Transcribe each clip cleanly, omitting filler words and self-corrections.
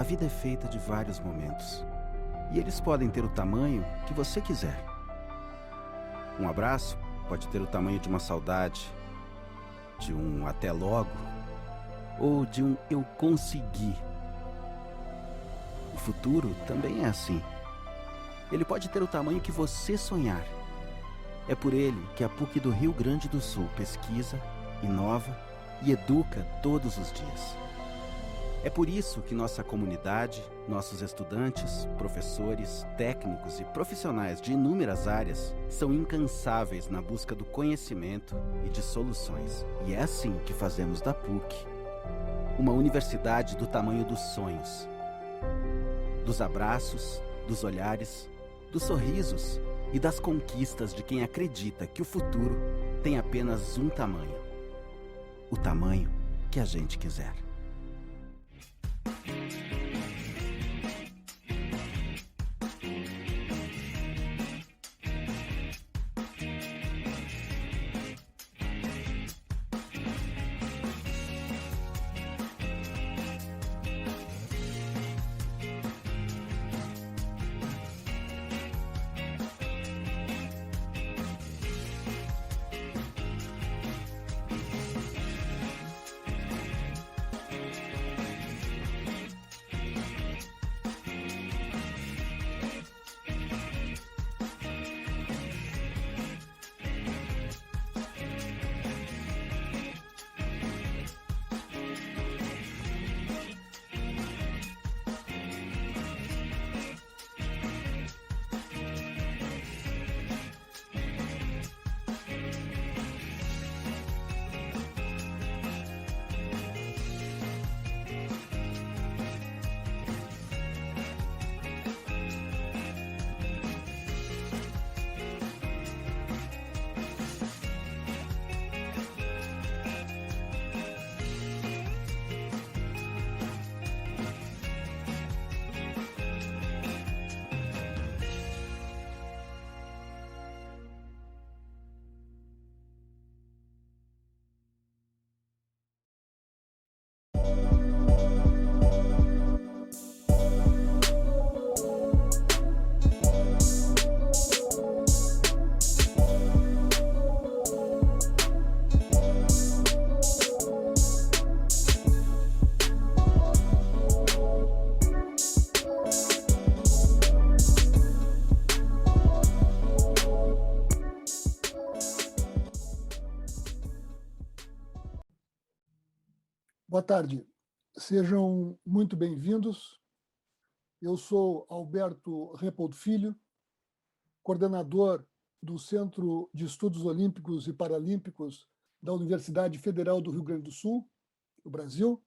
A vida é feita de vários momentos. E eles podem ter o tamanho que você quiser. Um abraço pode ter o tamanho de uma saudade, de um até logo, ou de um eu consegui. O futuro também é assim. Ele pode ter o tamanho que você sonhar. É por ele que a PUC do Rio Grande do Sul pesquisa, inova e educa todos os dias. É por isso que nossa comunidade, nossos estudantes, professores, técnicos e profissionais de inúmeras áreas são incansáveis na busca do conhecimento e de soluções. E é assim que fazemos da PUC uma universidade do tamanho dos sonhos, dos abraços, dos olhares, dos sorrisos e das conquistas de quem acredita que o futuro tem apenas um tamanho: o tamanho que a gente quiser. Boa tarde, sejam muito bem-vindos. Eu sou Alberto Repoldo Filho, coordenador do Centro de Estudos Olímpicos e Paralímpicos da Universidade Federal do Rio Grande do Sul, no Brasil,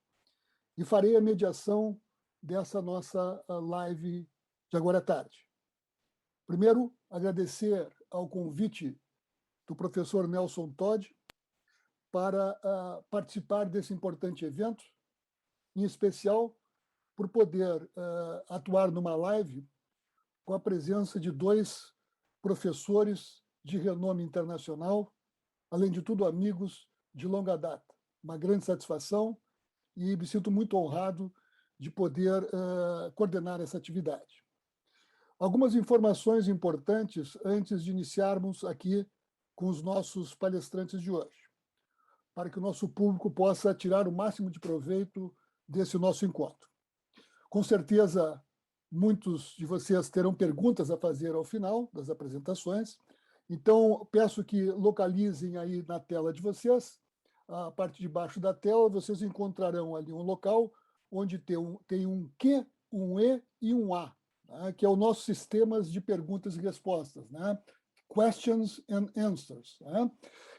e farei a mediação dessa nossa live de agora à tarde. Primeiro, agradecer ao convite do professor Nelson Todd para participar desse importante evento, em especial por poder atuar numa live com a presença de dois professores de renome internacional, além de tudo amigos de longa data. Uma grande satisfação e me sinto muito honrado de poder coordenar essa atividade. Algumas informações importantes antes de iniciarmos aqui com os nossos palestrantes de hoje, para que o nosso público possa tirar o máximo de proveito desse nosso encontro. Com certeza, muitos de vocês terão perguntas a fazer ao final das apresentações, então peço que localizem aí na tela de vocês, a parte de baixo da tela, vocês encontrarão ali um local onde tem um Q, um E e um A, né, que é o nosso sistema de perguntas e respostas, né? Questions and Answers. Né?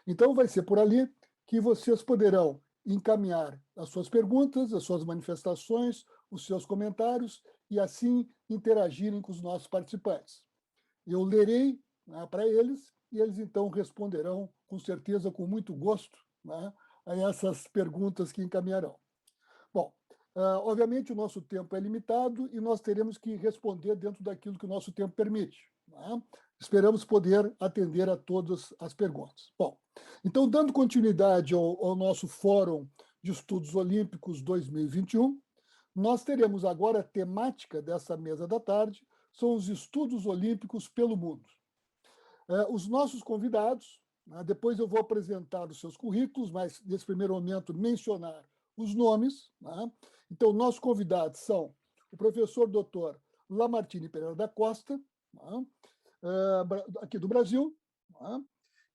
Então, vai ser por ali que vocês poderão encaminhar as suas perguntas, as suas manifestações, os seus comentários e assim interagirem com os nossos participantes. Eu lerei, né, para eles e eles então responderão com certeza com muito gosto, né, a essas perguntas que encaminharão. Bom, obviamente o nosso tempo é limitado e nós teremos que responder dentro daquilo que o nosso tempo permite. Né? Esperamos poder atender a todas as perguntas. Bom, então, dando continuidade ao nosso Fórum de Estudos Olímpicos 2021, Nós teremos agora a temática dessa mesa da tarde, são os estudos olímpicos pelo mundo. Os nossos convidados, depois eu vou apresentar os seus currículos, mas nesse primeiro momento mencionar os nomes. Então, nossos convidados são o professor Dr. Lamartine Pereira da Costa, aqui do Brasil,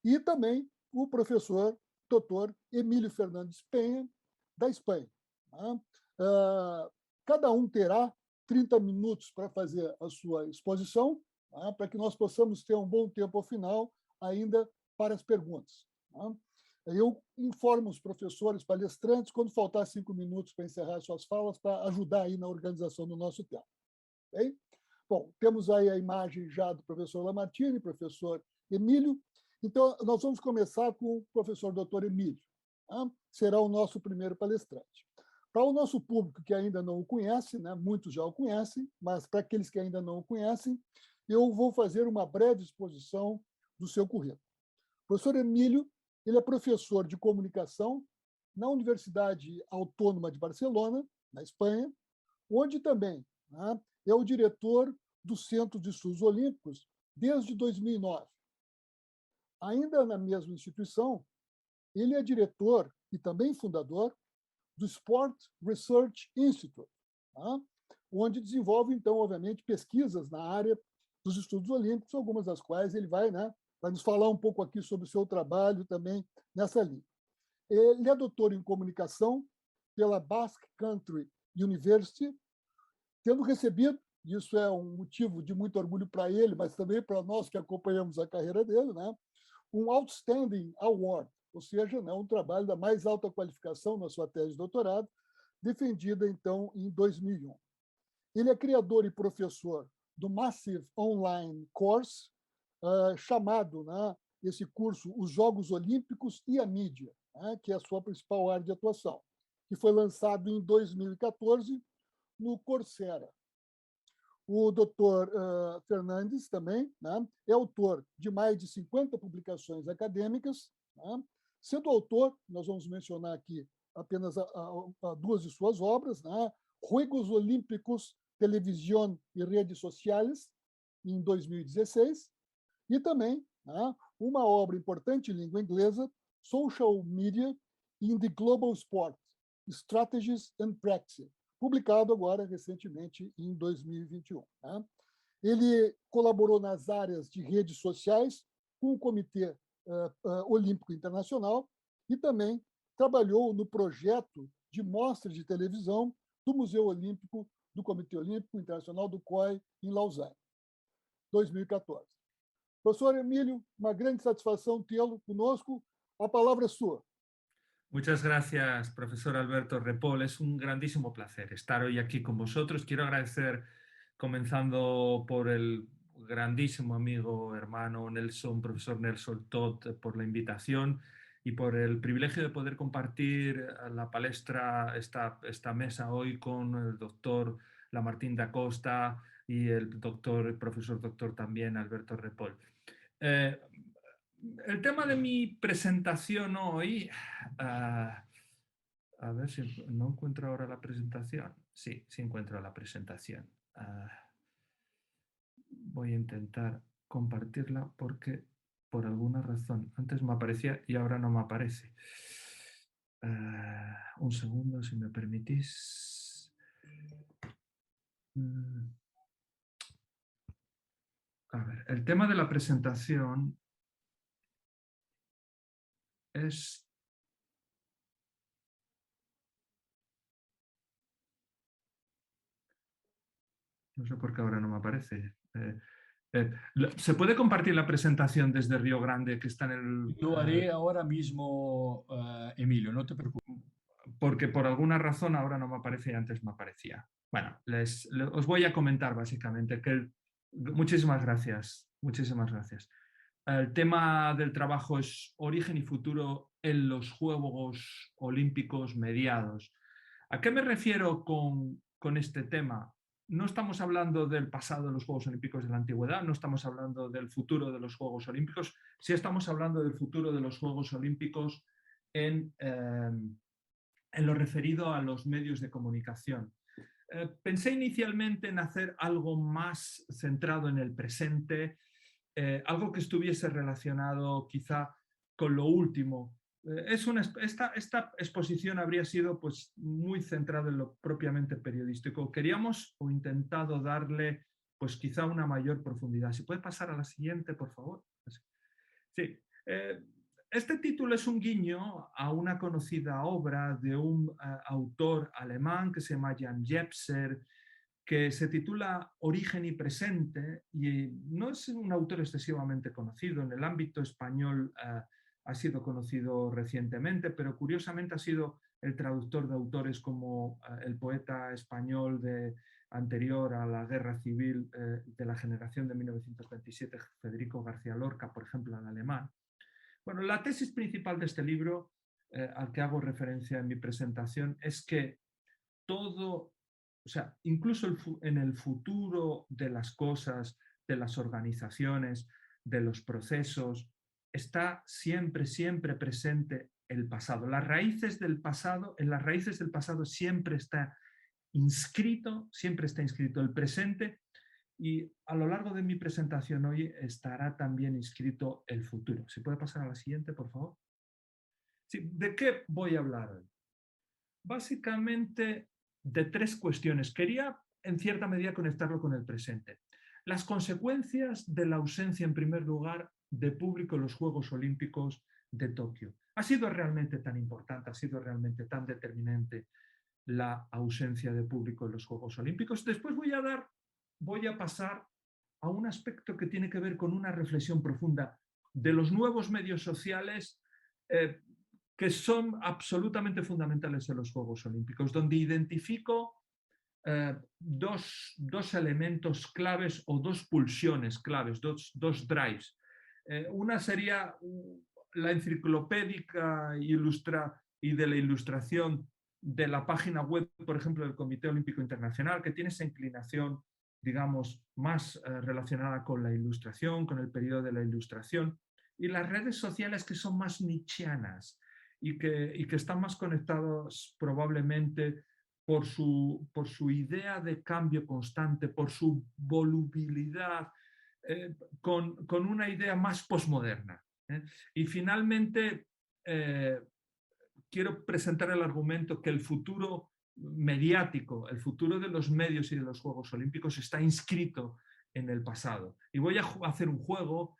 e também o professor Dr. Emílio Fernandes Penha, da Espanha. Cada um terá 30 minutos para fazer a sua exposição, para que nós possamos ter um bom tempo ao final ainda para as perguntas. Eu informo os professores palestrantes quando faltar 5 minutos para encerrar suas falas, para ajudar aí na organização do nosso tempo. Bem? Bom, temos aí a imagem já do professor Lamartine, professor Emílio. Então, nós vamos começar com o professor Dr. Emílio. Será o nosso primeiro palestrante. Para o nosso público que ainda não o conhece, muitos já o conhecem, mas para aqueles que ainda não o conhecem, eu vou fazer uma breve exposição do seu currículo. O professor Emílio, ele é professor de comunicação na Universidade Autônoma de Barcelona, na Espanha, onde também é o diretor do Centro de Estudos Olímpicos desde 2009. Ainda na mesma instituição, ele é diretor e também fundador do Sport Research Institute, onde desenvolve, então, obviamente, pesquisas na área dos estudos olímpicos, algumas das quais ele vai nos falar um pouco aqui sobre o seu trabalho também nessa linha. Ele é doutor em comunicação pela Basque Country University, tendo recebido, isso é um motivo de muito orgulho para ele, mas também para nós que acompanhamos a carreira dele, um Outstanding Award, ou seja, um trabalho da mais alta qualificação na sua tese de doutorado, defendida, então, em 2001. Ele é criador e professor do Massive Online Course, chamado, esse curso, Os Jogos Olímpicos e a Mídia, que é a sua principal área de atuação, que foi lançado em 2014 no Coursera. O Dr. Fernandes também é autor de mais de 50 publicações acadêmicas, sendo autor, nós vamos mencionar aqui apenas duas de suas obras, Juegos Olímpicos, Televisión e Redes Sociales, em 2016, e também uma obra importante em língua inglesa, Social Media in the Global Sport, Strategies and Practice, publicado agora recentemente em 2021. Ele colaborou nas áreas de redes sociais com o Comitê Olímpico Internacional e também trabalhou no projeto de mostra de televisão do Museu Olímpico do Comitê Olímpico Internacional do COI em Lausanne, 2014. Professor Emílio, uma grande satisfação tê-lo conosco. A palavra é sua. Muchas gracias, profesor Alberto Repol. Es un grandísimo placer estar hoy aquí con vosotros. Quiero agradecer, comenzando por el grandísimo amigo, hermano Nelson, profesor Nelson Todd, por la invitación y por el privilegio de poder compartir la palestra, esta mesa hoy con el doctor Lamartine da Costa y el profesor doctor también Alberto Repol. El tema de mi presentación hoy, a ver si no encuentro ahora la presentación. Sí encuentro la presentación. Voy a intentar compartirla porque por alguna razón antes me aparecía y ahora no me aparece. Un segundo, si me permitís. A ver, el tema de la presentación es... No sé por qué ahora no me aparece. ¿Se puede compartir la presentación desde Río Grande que está en el...? Lo haré ahora mismo, Emilio, no te preocupes. Porque por alguna razón ahora no me aparece y antes me aparecía. Bueno, os voy a comentar básicamente que... Muchísimas gracias. El tema del trabajo es origen y futuro en los Juegos Olímpicos mediados. ¿A qué me refiero con este tema? No estamos hablando del pasado de los Juegos Olímpicos de la antigüedad, no estamos hablando del futuro de los Juegos Olímpicos, sí estamos hablando del futuro de los Juegos Olímpicos en lo referido a los medios de comunicación. Pensé inicialmente en hacer algo más centrado en el presente, algo que estuviese relacionado quizá con lo último. Esta exposición habría sido pues, muy centrada en lo propiamente periodístico. Queríamos o intentado darle pues quizá una mayor profundidad. ¿Se puede pasar a la siguiente, por favor? Sí. Este título es un guiño a una conocida obra de un autor alemán que se llama Jan Jepser, que se titula Origen y Presente, y no es un autor excesivamente conocido. En el ámbito español ha sido conocido recientemente, pero curiosamente ha sido el traductor de autores como el poeta español anterior a la Guerra Civil de la generación de 1927, Federico García Lorca, por ejemplo, en alemán. Bueno, la tesis principal de este libro, al que hago referencia en mi presentación, es que todo, o sea, incluso en el futuro de las cosas, de las organizaciones, de los procesos, está siempre, siempre presente el pasado. Las raíces del pasado, en las raíces del pasado siempre está inscrito el presente, y a lo largo de mi presentación hoy estará también inscrito el futuro. ¿Se puede pasar a la siguiente, por favor? Sí, ¿de qué voy a hablar hoy? Básicamente de tres cuestiones. Quería, en cierta medida, conectarlo con el presente. Las consecuencias de la ausencia, en primer lugar, de público en los Juegos Olímpicos de Tokio. ¿Ha sido realmente tan importante, ha sido realmente tan determinante la ausencia de público en los Juegos Olímpicos? Después voy a pasar a un aspecto que tiene que ver con una reflexión profunda de los nuevos medios sociales que son absolutamente fundamentales en los Juegos Olímpicos, donde identifico dos elementos claves o dos pulsiones claves, dos drives. Una sería la enciclopédica y de la ilustración de la página web, por ejemplo, del Comité Olímpico Internacional, que tiene esa inclinación, digamos, más relacionada con la ilustración, con el periodo de la ilustración, y las redes sociales que son más nietzscheanas y que están más conectados probablemente por su idea de cambio constante, por su volubilidad, con una idea más posmoderna. Y finalmente, quiero presentar el argumento que el futuro mediático, el futuro de los medios y de los Juegos Olímpicos está inscrito en el pasado. Y voy a hacer un juego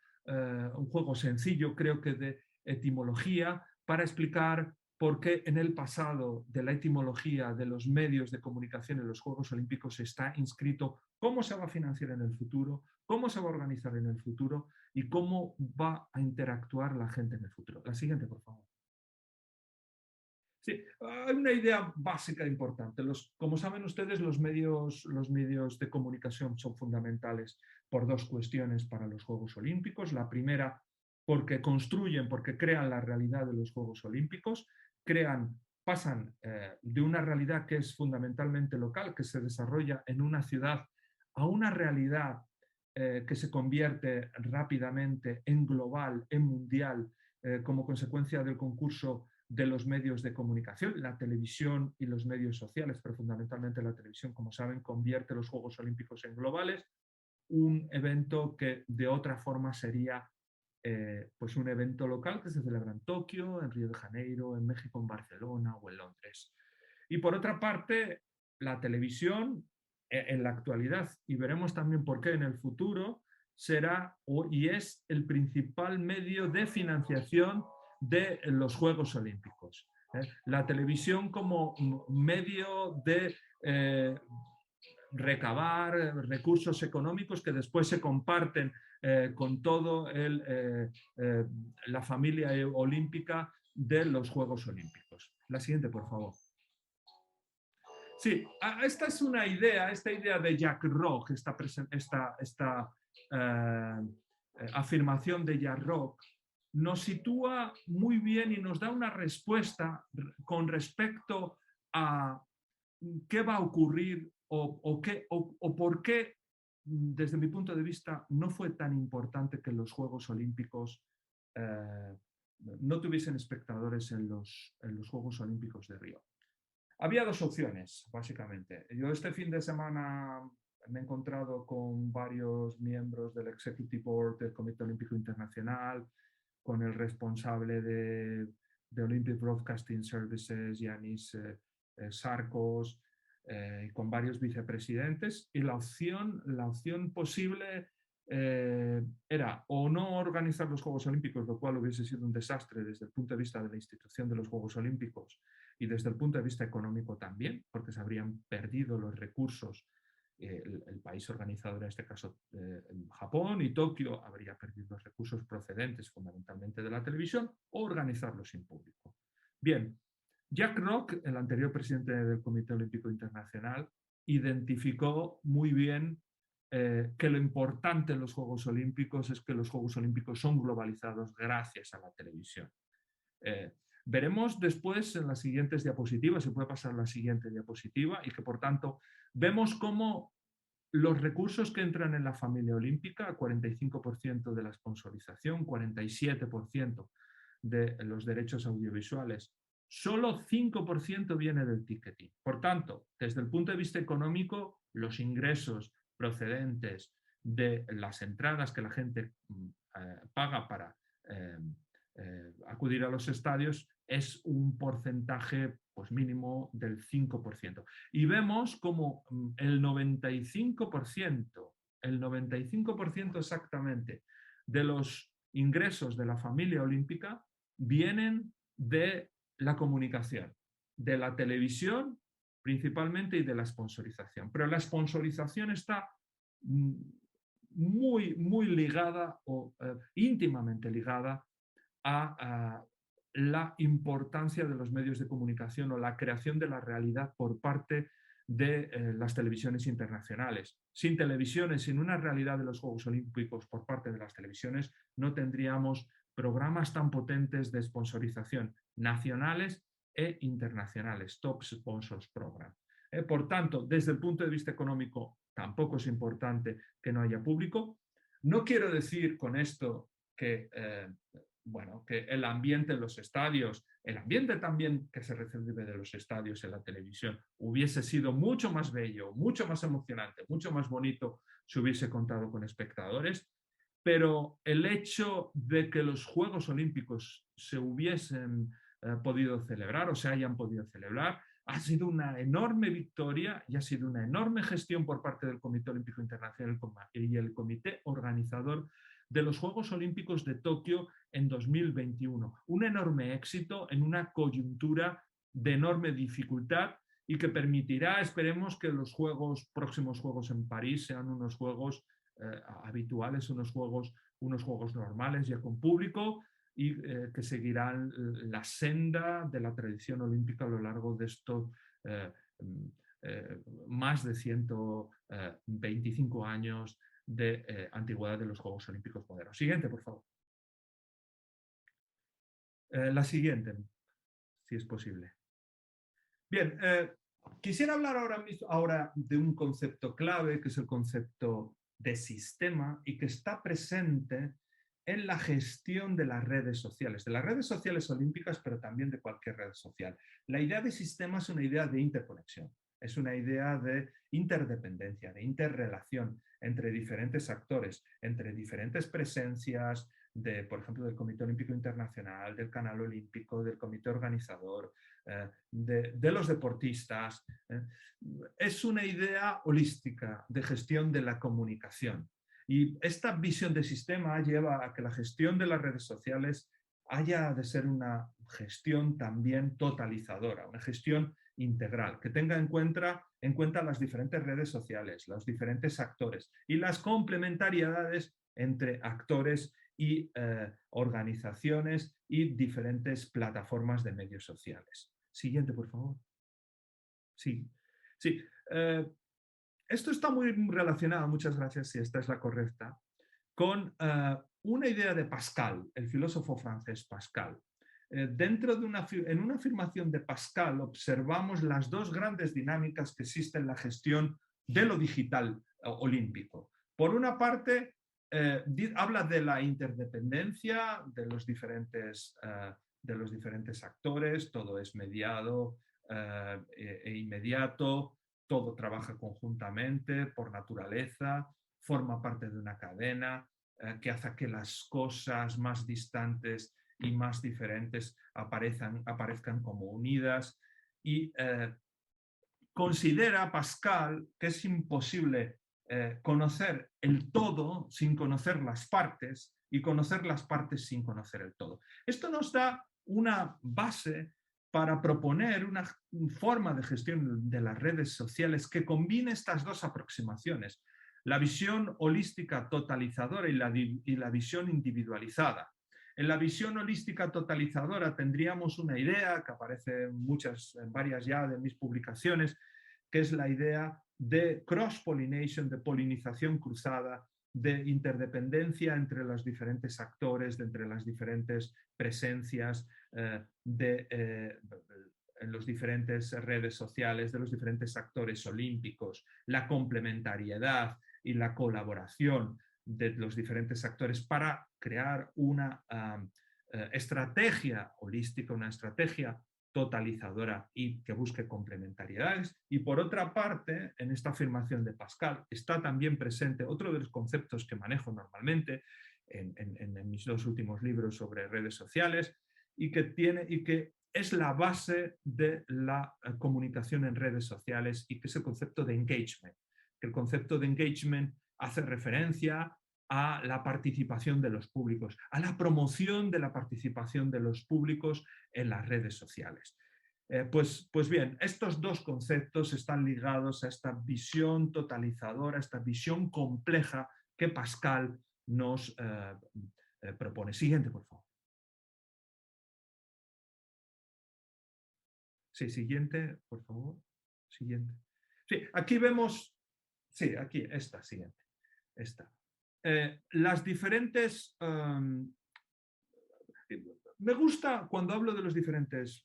sencillo, creo que de etimología, para explicar por qué en el pasado de la etimología de los medios de comunicación en los Juegos Olímpicos está inscrito cómo se va a financiar en el futuro, cómo se va a organizar en el futuro y cómo va a interactuar la gente en el futuro. La siguiente, por favor. Sí, hay una idea básica importante. Como saben ustedes, los medios de comunicación son fundamentales por dos cuestiones para los Juegos Olímpicos. La primera, porque construyen, porque crean la realidad de los Juegos Olímpicos, pasan de una realidad que es fundamentalmente local, que se desarrolla en una ciudad, a una realidad que se convierte rápidamente en global, en mundial, como consecuencia del concurso de los medios de comunicación, la televisión y los medios sociales, pero fundamentalmente la televisión, como saben, convierte los Juegos Olímpicos en globales, un evento que de otra forma sería pues un evento local que se celebra en Tokio, en Río de Janeiro, en México, en Barcelona o en Londres. Y por otra parte, la televisión en la actualidad, y veremos también por qué en el futuro, será y es el principal medio de financiación de los Juegos Olímpicos. La televisión como medio de recabar recursos económicos que después se comparten con toda la familia olímpica de los Juegos Olímpicos. La siguiente, por favor. Sí, esta es una idea, esta idea de Jack Rock, esta afirmación de Jack Rock, nos sitúa muy bien y nos da una respuesta con respecto a qué va a ocurrir o por qué, desde mi punto de vista, no fue tan importante que los Juegos Olímpicos no tuviesen espectadores en los Juegos Olímpicos de Río. Había dos opciones, básicamente. Yo este fin de semana me he encontrado con varios miembros del Executive Board del Comité Olímpico Internacional, con el responsable de Olympic Broadcasting Services, Yanis Sarkos, y con varios vicepresidentes, y la opción posible era o no organizar los Juegos Olímpicos, lo cual hubiese sido un desastre desde el punto de vista de la institución de los Juegos Olímpicos y desde el punto de vista económico también, porque se habrían perdido los recursos. El país organizador, en este caso Japón y Tokio, habría perdido los recursos procedentes fundamentalmente de la televisión, o organizarlo sin público. Bien, Jack Rock, el anterior presidente del Comité Olímpico Internacional, identificó muy bien que lo importante en los Juegos Olímpicos es que los Juegos Olímpicos son globalizados gracias a la televisión. Veremos después en las siguientes diapositivas, se puede pasar la siguiente diapositiva, y que por tanto vemos cómo los recursos que entran en la familia olímpica, 45% de la sponsorización, 47% de los derechos audiovisuales, solo 5% viene del ticketing. Por tanto, desde el punto de vista económico, los ingresos procedentes de las entradas que la gente paga para acudir a los estadios es un porcentaje pues, mínimo del 5%. Y vemos como el 95% exactamente de los ingresos de la familia olímpica vienen de la comunicación, de la televisión principalmente y de la sponsorización. Pero la sponsorización está muy ligada o íntimamente ligada a la importancia de los medios de comunicación o la creación de la realidad por parte de las televisiones internacionales. Sin televisiones, sin una realidad de los Juegos Olímpicos por parte de las televisiones, no tendríamos programas tan potentes de sponsorización nacionales e internacionales, Top Sponsors Program. Por tanto, desde el punto de vista económico, tampoco es importante que no haya público. No quiero decir con esto que que el ambiente en los estadios, el ambiente también que se recibe de los estadios en la televisión, hubiese sido mucho más bello, mucho más emocionante, mucho más bonito si hubiese contado con espectadores, pero el hecho de que los Juegos Olímpicos se hubiesen podido celebrar o se hayan podido celebrar ha sido una enorme victoria y ha sido una enorme gestión por parte del Comité Olímpico Internacional y el comité organizador de los Juegos Olímpicos de Tokio en 2021. Un enorme éxito en una coyuntura de enorme dificultad y que permitirá, esperemos, que los próximos Juegos en París sean unos Juegos habituales, unos juegos normales ya con público y que seguirán la senda de la tradición olímpica a lo largo de estos más de 125 años de antigüedad de los Juegos Olímpicos modernos. Siguiente, por favor. La siguiente, si es posible. Bien, quisiera hablar ahora de un concepto clave, que es el concepto de sistema y que está presente en la gestión de las redes sociales olímpicas, pero también de cualquier red social. La idea de sistema es una idea de interconexión, es una idea de interdependencia, de interrelación entre diferentes actores, entre diferentes presencias, por ejemplo, del Comité Olímpico Internacional, del Canal Olímpico, del comité organizador, de los deportistas. Es una idea holística de gestión de la comunicación. Y esta visión de sistema lleva a que la gestión de las redes sociales haya de ser una gestión también totalizadora, una gestión integral, que tenga en cuenta las diferentes redes sociales, los diferentes actores y las complementariedades entre actores y organizaciones y diferentes plataformas de medios sociales. Siguiente, por favor. Sí. Esto está muy relacionado, muchas gracias, si esta es la correcta, con una idea de Pascal, el filósofo francés Pascal. En una afirmación de Pascal observamos las dos grandes dinámicas que existen en la gestión de lo digital olímpico. Por una parte, habla de la interdependencia de los diferentes actores, todo es mediado e inmediato, todo trabaja conjuntamente por naturaleza, forma parte de una cadena que hace que las cosas más distantes y más diferentes aparezcan como unidas, y considera Pascal que es imposible conocer el todo sin conocer las partes y conocer las partes sin conocer el todo. Esto nos da una base para proponer una forma de gestión de las redes sociales que combine estas dos aproximaciones, la visión holística totalizadora y la visión individualizada. En la visión holística totalizadora tendríamos una idea que aparece en varias ya de mis publicaciones, que es la idea de cross-pollination, de polinización cruzada, de interdependencia entre los diferentes actores, entre las diferentes presencias en las diferentes redes sociales, de los diferentes actores olímpicos, la complementariedad y la colaboración de los diferentes actores para crear una estrategia holística, una estrategia totalizadora y que busque complementariedades. Y por otra parte, en esta afirmación de Pascal está también presente otro de los conceptos que manejo normalmente en mis dos últimos libros sobre redes sociales y que es la base de la comunicación en redes sociales, y que es el concepto de engagement. Que el concepto de engagement hace referencia a la participación de los públicos, a la promoción de la participación de los públicos en las redes sociales. Pues bien, estos dos conceptos están ligados a esta visión totalizadora, esta visión compleja que Pascal nos propone. Siguiente, por favor. Sí, siguiente, por favor. Siguiente. Sí, aquí vemos, sí, aquí, esta, siguiente. Esta. Las diferentes... me gusta cuando hablo de los diferentes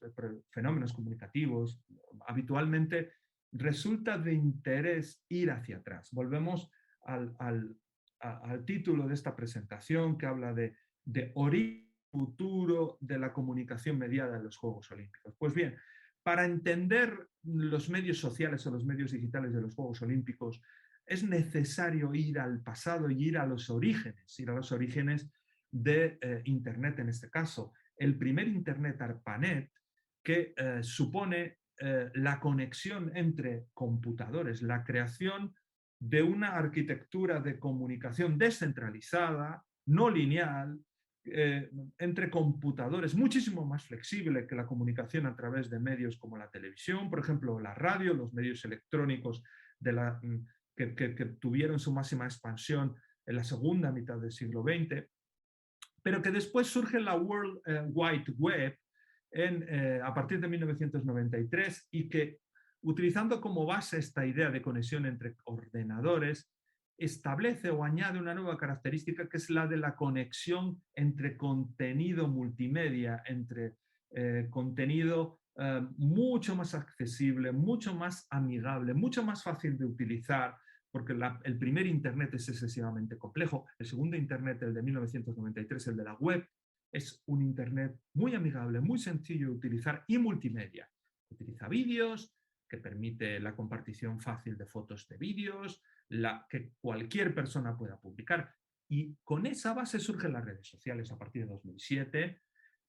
fenómenos comunicativos, habitualmente resulta de interés ir hacia atrás. Volvemos al título de esta presentación, que habla de origen futuro de la comunicación mediada en los Juegos Olímpicos. Pues bien, para entender los medios sociales o los medios digitales de los Juegos Olímpicos, es necesario ir al pasado y ir a los orígenes de Internet en este caso. El primer Internet, ARPANET, que supone la conexión entre computadores, la creación de una arquitectura de comunicación descentralizada, no lineal, entre computadores, muchísimo más flexible que la comunicación a través de medios como la televisión, por ejemplo, la radio, los medios electrónicos que tuvieron su máxima expansión en la segunda mitad del siglo XX, pero que después surge la World Wide Web a partir de 1993, y que, utilizando como base esta idea de conexión entre ordenadores, establece o añade una nueva característica, que es la de la conexión entre contenido multimedia, entre contenido mucho más accesible, mucho más amigable, mucho más fácil de utilizar, porque el primer Internet es excesivamente complejo. El segundo Internet, el de 1993, el de la web, es un Internet muy amigable, muy sencillo de utilizar y multimedia. Utiliza vídeos, que permite la compartición fácil de fotos, de vídeos, que cualquier persona pueda publicar. Y con esa base surgen las redes sociales a partir de 2007,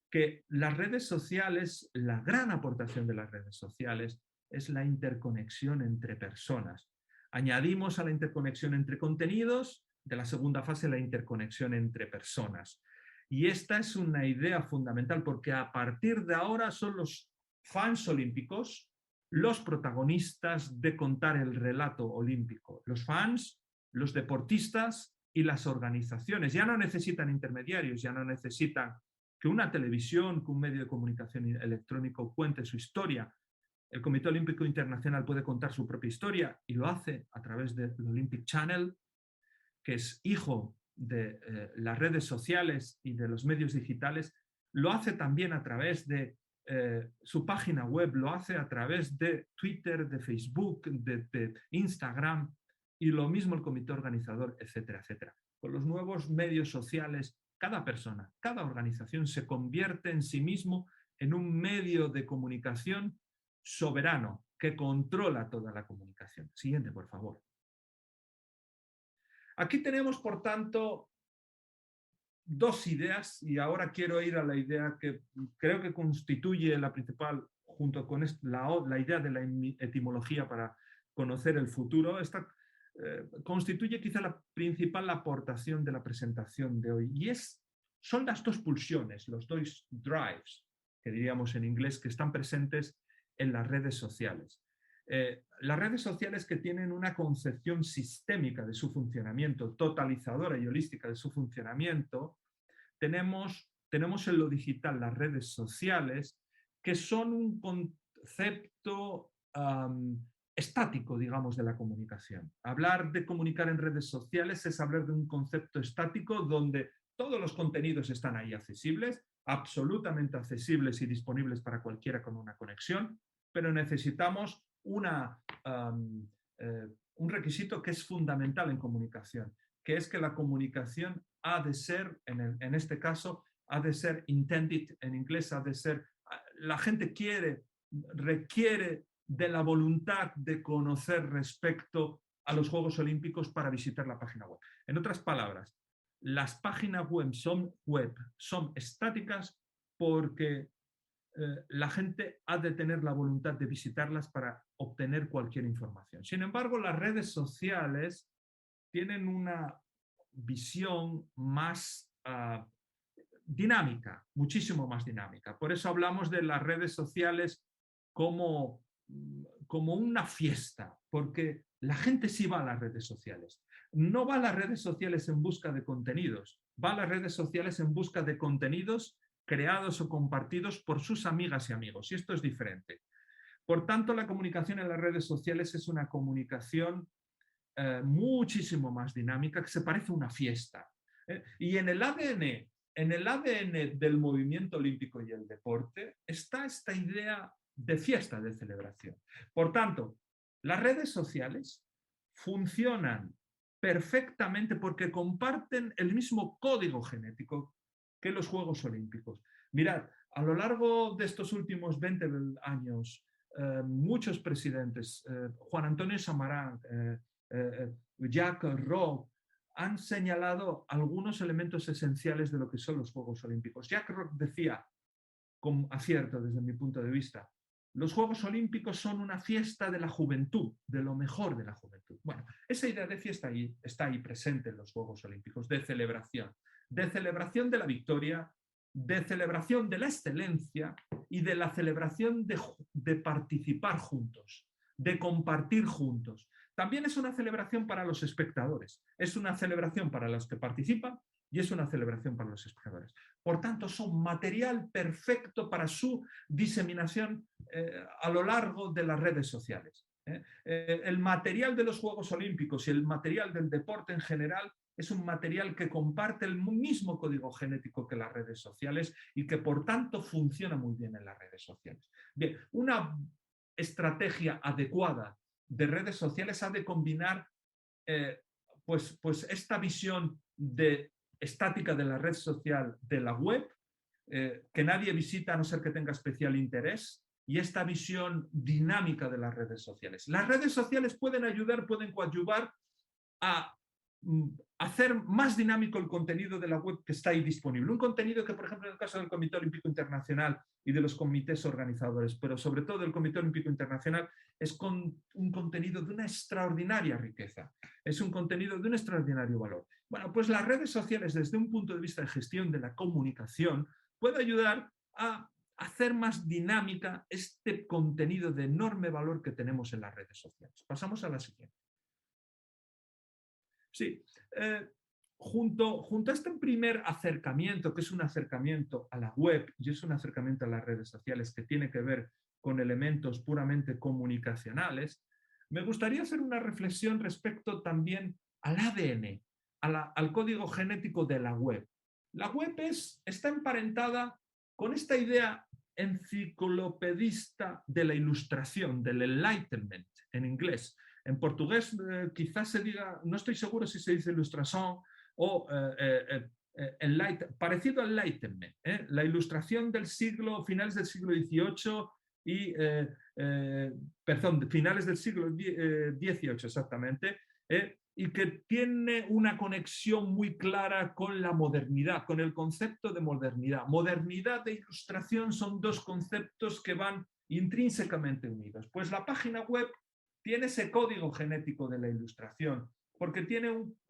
que las redes sociales, la gran aportación de las redes sociales es la interconexión entre personas. Añadimos a la interconexión entre contenidos, de la segunda fase, la interconexión entre personas. Y esta es una idea fundamental, porque a partir de ahora son los fans olímpicos los protagonistas de contar el relato olímpico. Los fans, los deportistas y las organizaciones ya no necesitan intermediarios, ya no necesitan que una televisión, que un medio de comunicación electrónico cuente su historia. El Comité Olímpico Internacional puede contar su propia historia, y lo hace a través del Olympic Channel, que es hijo de las redes sociales y de los medios digitales. Lo hace también a través de su página web, lo hace a través de Twitter, de Facebook, de Instagram, y lo mismo el comité organizador, etcétera, etcétera. Con los nuevos medios sociales, cada persona, cada organización se convierte en sí mismo en un medio de comunicación soberano que controla toda la comunicación. Siguiente, por favor. Aquí tenemos, por tanto, dos ideas, y ahora quiero ir a la idea que creo que constituye la principal, junto con la idea de la etimología para conocer el futuro. Esta constituye quizá la principal aportación de la presentación de hoy, y son las dos pulsiones, los dos drives, que diríamos en inglés, que están presentes en las redes sociales. Las redes sociales, que tienen una concepción sistémica de su funcionamiento, totalizadora y holística de su funcionamiento, tenemos en lo digital las redes sociales, que son un concepto estático, digamos, de la comunicación. Hablar de comunicar en redes sociales es hablar de un concepto estático donde todos los contenidos están ahí accesibles, absolutamente accesibles y disponibles para cualquiera con una conexión, pero necesitamos un requisito que es fundamental en comunicación, que es que la comunicación ha de ser, en este caso, ha de ser intended, en inglés ha de ser, la gente requiere de la voluntad de conocer respecto a los Juegos Olímpicos para visitar la página web. En otras palabras, las páginas web son estáticas porque la gente ha de tener la voluntad de visitarlas para obtener cualquier información. Sin embargo, las redes sociales tienen una visión más dinámica, muchísimo más dinámica. Por eso hablamos de las redes sociales como una fiesta, porque la gente sí va a las redes sociales. No va a las redes sociales en busca de contenidos, va a las redes sociales en busca de contenidos creados o compartidos por sus amigas y amigos, y esto es diferente. Por tanto, la comunicación en las redes sociales es una comunicación muchísimo más dinámica, que se parece a una fiesta. Y en el ADN del movimiento olímpico y el deporte está esta idea de fiesta, de celebración. Por tanto, las redes sociales funcionan perfectamente porque comparten el mismo código genético que los Juegos Olímpicos. Mirad, a lo largo de estos últimos 20 años, muchos presidentes, Juan Antonio Samaranch, Jacques Rocque, han señalado algunos elementos esenciales de lo que son los Juegos Olímpicos. Jacques Rocque decía, con acierto desde mi punto de vista, los Juegos Olímpicos son una fiesta de la juventud, de lo mejor de la juventud. Bueno, esa idea de fiesta está ahí presente en los Juegos Olímpicos, de celebración de la victoria, de celebración de la excelencia y de la celebración de participar juntos, de compartir juntos. También es una celebración para los espectadores, es una celebración para los que participan y es una celebración para los espectadores. Por tanto, son material perfecto para su diseminación a lo largo de las redes sociales. El material de los Juegos Olímpicos y el material del deporte en general es un material que comparte el mismo código genético que las redes sociales y que por tanto funciona muy bien en las redes sociales. Bien, una estrategia adecuada de redes sociales ha de combinar pues esta visión estática de la red social de la web, que nadie visita a no ser que tenga especial interés, y esta visión dinámica de las redes sociales. Las redes sociales pueden ayudar, pueden coadyuvar a hacer más dinámico el contenido de la web que está ahí disponible. Un contenido que, por ejemplo, en el caso del Comité Olímpico Internacional y de los comités organizadores, pero sobre todo del Comité Olímpico Internacional, es un contenido de una extraordinaria riqueza, es un contenido de un extraordinario valor. Bueno, pues las redes sociales, desde un punto de vista de gestión de la comunicación, pueden ayudar a hacer más dinámica este contenido de enorme valor que tenemos en las redes sociales. Pasamos a la siguiente. Sí, junto a este primer acercamiento, que es un acercamiento a la web y es un acercamiento a las redes sociales que tiene que ver con elementos puramente comunicacionales, me gustaría hacer una reflexión respecto también al ADN, al código genético de la web. La web está emparentada con esta idea enciclopedista de la ilustración, del enlightenment en inglés. En portugués quizás se diga, no estoy seguro si se dice ilustración o parecido al enlightenment, la ilustración del finales del siglo XVIII y, perdón, finales del siglo XVIII exactamente, y que tiene una conexión muy clara con la modernidad, con el concepto de modernidad. Modernidad e ilustración son dos conceptos que van intrínsecamente unidos. Pues la página web tiene ese código genético de la ilustración, porque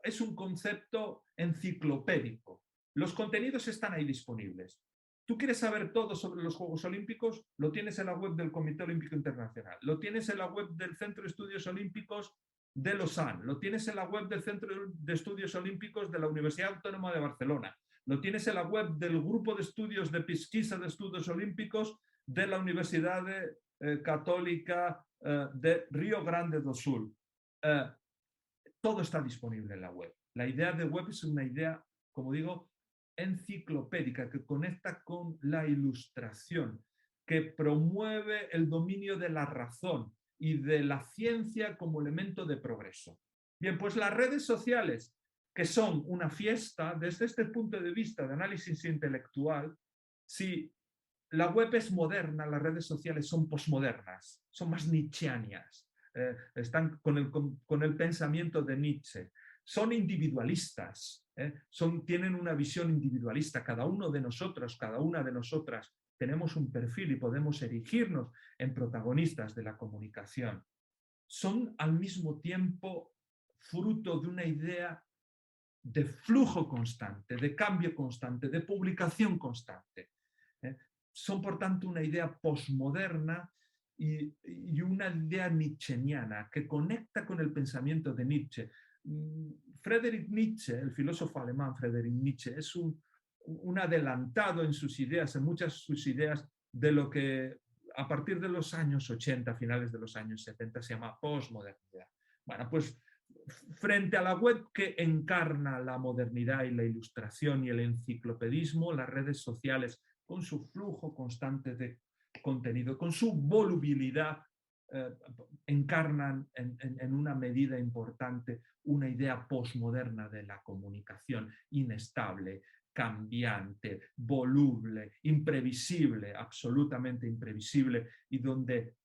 es un concepto enciclopédico. Los contenidos están ahí disponibles. ¿Tú quieres saber todo sobre los Juegos Olímpicos? Lo tienes en la web del Comité Olímpico Internacional, lo tienes en la web del Centro de Estudios Olímpicos de Lausanne, lo tienes en la web del Centro de Estudios Olímpicos de la Universidad Autónoma de Barcelona, lo tienes en la web del Grupo de Estudios de Pesquisa de Estudios Olímpicos de la Universidad Católica de Río Grande do Sul. Todo está disponible en la web. La idea de web es una idea, como digo, enciclopédica, que conecta con la ilustración, que promueve el dominio de la razón y de la ciencia como elemento de progreso. Bien, pues las redes sociales, que son una fiesta, desde este punto de vista de análisis intelectual, si la web es moderna, las redes sociales son posmodernas, son más nietzscheanas, están con el pensamiento de Nietzsche, son individualistas, tienen una visión individualista. Cada uno de nosotros, cada una de nosotras, tenemos un perfil y podemos erigirnos en protagonistas de la comunicación. Son al mismo tiempo fruto de una idea de flujo constante, de cambio constante, de publicación constante. Son, por tanto, una idea posmoderna y una idea nietzscheana que conecta con el pensamiento de Nietzsche. Friedrich Nietzsche, el filósofo alemán Friedrich Nietzsche, es un adelantado en sus ideas, en muchas de sus ideas, de lo que a partir de los años 80, finales de los años 70, se llama posmodernidad. Bueno, pues frente a la web que encarna la modernidad y la ilustración y el enciclopedismo, las redes sociales, con su flujo constante de contenido, con su volubilidad, encarnan en una medida importante una idea posmoderna de la comunicación, inestable, cambiante, voluble, imprevisible, absolutamente imprevisible, y donde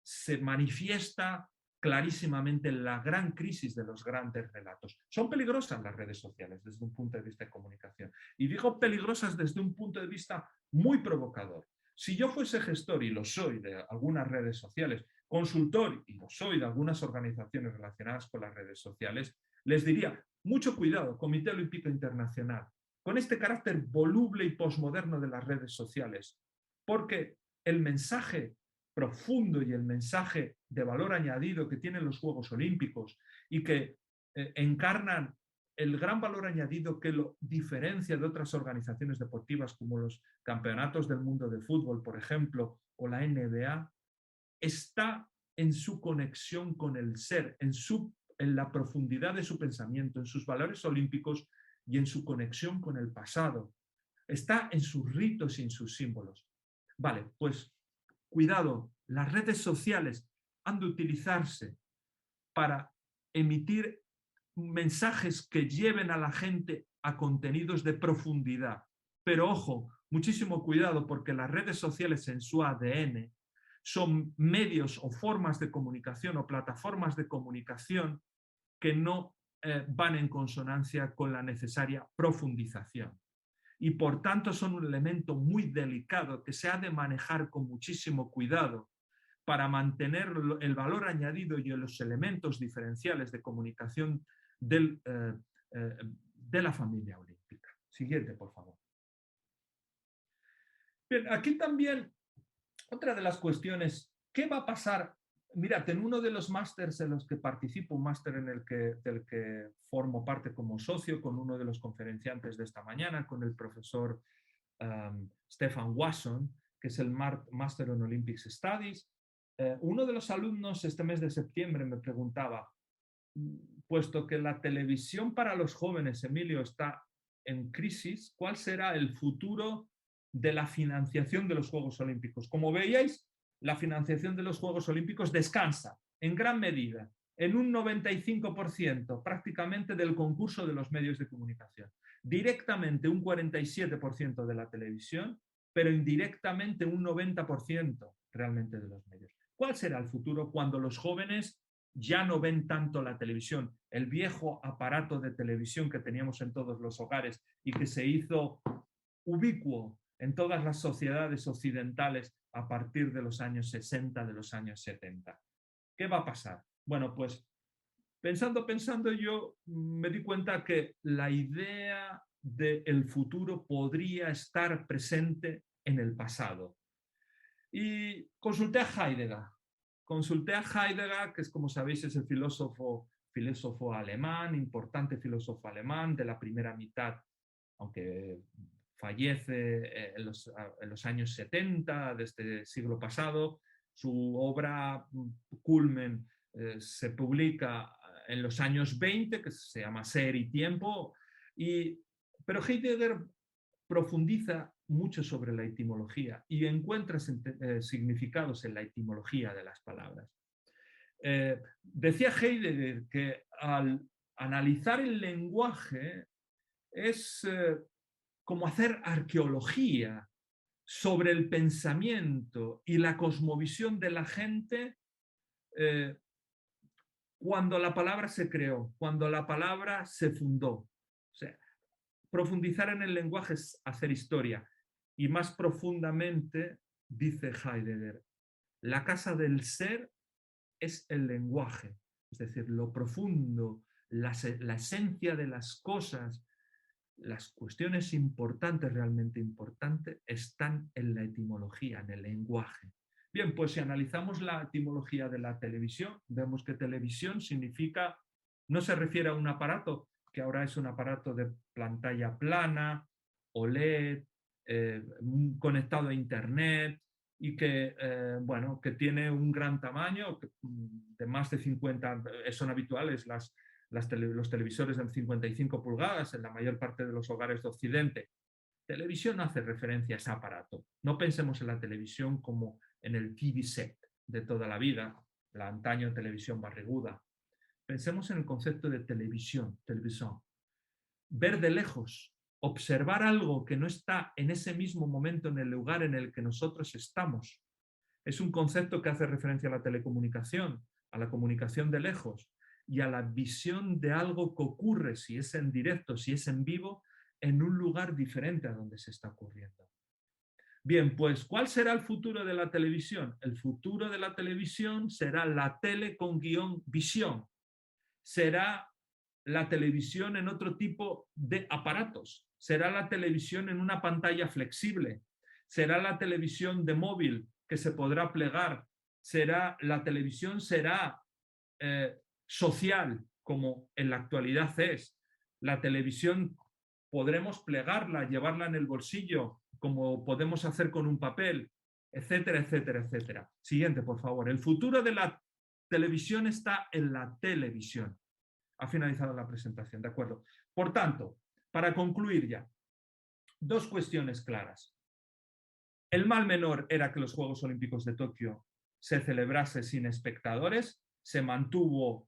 se manifiesta clarísimamente la gran crisis de los grandes relatos. Son peligrosas las redes sociales desde un punto de vista de comunicación. Y digo peligrosas desde un punto de vista muy provocador. Si yo fuese gestor, y lo soy, de algunas redes sociales, consultor, y lo soy, de algunas organizaciones relacionadas con las redes sociales, les diría, mucho cuidado, Comité Olímpico Internacional, con este carácter voluble y posmoderno de las redes sociales, porque el mensaje profundo y el mensaje de valor añadido que tienen los Juegos Olímpicos y que encarnan el gran valor añadido que lo diferencia de otras organizaciones deportivas como los campeonatos del mundo de fútbol, por ejemplo, o la NBA, está en su conexión con el ser, en la profundidad de su pensamiento, en sus valores olímpicos y en su conexión con el pasado. Está en sus ritos y en sus símbolos. Vale, pues cuidado, las redes sociales han de utilizarse para emitir mensajes que lleven a la gente a contenidos de profundidad. Pero ojo, muchísimo cuidado, porque las redes sociales en su ADN son medios o formas de comunicación o plataformas de comunicación que no van en consonancia con la necesaria profundización. Y por tanto son un elemento muy delicado que se ha de manejar con muchísimo cuidado para mantener el valor añadido y los elementos diferenciales de comunicación de la familia olímpica. Siguiente, por favor. Bien, aquí también otra de las cuestiones, ¿qué va a pasar? Mirad, en uno de los másters en los que participo, un máster del que formo parte como socio con uno de los conferenciantes de esta mañana, con el profesor Stefan Wasson, que es el Master on Olympics Studies, uno de los alumnos este mes de septiembre me preguntaba, puesto que la televisión para los jóvenes, Emilio, está en crisis, ¿cuál será el futuro de la financiación de los Juegos Olímpicos? Como veíais, la financiación de los Juegos Olímpicos descansa en gran medida, en un 95% prácticamente del concurso de los medios de comunicación. Directamente un 47% de la televisión, pero indirectamente un 90% realmente de los medios. ¿Cuál será el futuro cuando los jóvenes ya no ven tanto la televisión? El viejo aparato de televisión que teníamos en todos los hogares y que se hizo ubicuo en todas las sociedades occidentales a partir de los años 60, de los años 70. ¿Qué va a pasar? Bueno, pues pensando, yo me di cuenta que la idea del futuro podría estar presente en el pasado. Y consulté a Heidegger. Que es, como sabéis, es el filósofo alemán, importante filósofo alemán de la primera mitad, aunque fallece en los años 70 de este siglo pasado. Su obra culmen se publica en los años 20, que se llama Ser y Tiempo, pero Heidegger profundiza mucho sobre la etimología y encuentra significados en la etimología de las palabras. Decía Heidegger que al analizar el lenguaje es como hacer arqueología sobre el pensamiento y la cosmovisión de la gente cuando la palabra se creó, cuando la palabra se fundó. O sea, profundizar en el lenguaje es hacer historia. Y más profundamente, dice Heidegger, la casa del ser es el lenguaje. Es decir, lo profundo, la esencia de las cosas, las cuestiones importantes, realmente importantes, están en la etimología, en el lenguaje. Bien, pues si analizamos la etimología de la televisión, vemos que televisión significa, no se refiere a un aparato, que ahora es un aparato de pantalla plana, OLED, conectado a internet y que, bueno, que tiene un gran tamaño, de más de 50, son habituales los televisores de 55 pulgadas en la mayor parte de los hogares de Occidente. Televisión hace referencia a ese aparato. No pensemos en la televisión como en el TV set de toda la vida, la antaño televisión barriguda. Pensemos en el concepto de televisión. Ver de lejos, observar algo que no está en ese mismo momento en el lugar en el que nosotros estamos. Es un concepto que hace referencia a la telecomunicación, a la comunicación de lejos y a la visión de algo que ocurre, si es en directo, si es en vivo, en un lugar diferente a donde se está ocurriendo. Bien, pues, ¿cuál será el futuro de la televisión? El futuro de la televisión será la tele con guión visión. Será la televisión en otro tipo de aparatos. Será la televisión en una pantalla flexible. Será la televisión de móvil que se podrá plegar. La televisión será social, como en la actualidad es. La televisión podremos plegarla, llevarla en el bolsillo, como podemos hacer con un papel, etcétera, etcétera, etcétera. Siguiente, por favor. El futuro de la televisión está en la televisión. Ha finalizado la presentación, ¿de acuerdo? Por tanto, para concluir ya, dos cuestiones claras. El mal menor era que los Juegos Olímpicos de Tokio se celebrase sin espectadores, se mantuvo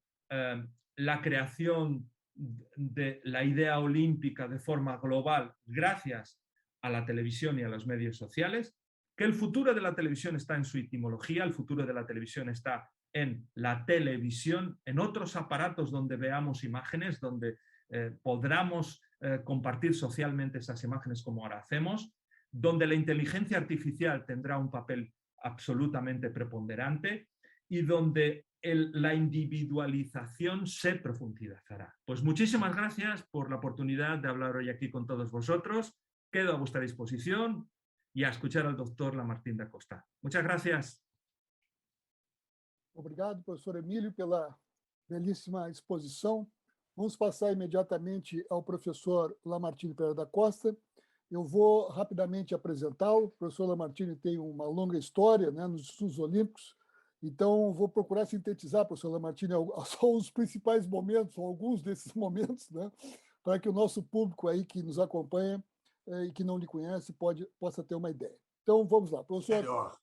la creación de la idea olímpica de forma global gracias a la televisión y a los medios sociales, que el futuro de la televisión está en su etimología, el futuro de la televisión está en la televisión, en otros aparatos donde veamos imágenes, donde podamos compartir socialmente esas imágenes como ahora hacemos, donde la inteligencia artificial tendrá un papel absolutamente preponderante y donde la individualización se profundizará. Pues muchísimas gracias por la oportunidad de hablar hoy aquí con todos vosotros. Quedo a vuestra disposición y a escuchar al doctor Lamartine da Costa. Muchas gracias. Obrigado, professor Emílio, pela belíssima exposição. Vamos passar imediatamente ao professor Lamartine Pereira da Costa. Eu vou rapidamente apresentá-lo. O professor Lamartine tem uma longa história, né, nos Estudos Olímpicos, então vou procurar sintetizar, professor Lamartine, só os principais momentos, ou alguns desses momentos, né, para que o nosso público aí que nos acompanha e que não lhe conhece possa ter uma ideia. Então, vamos lá, professor. Melhor.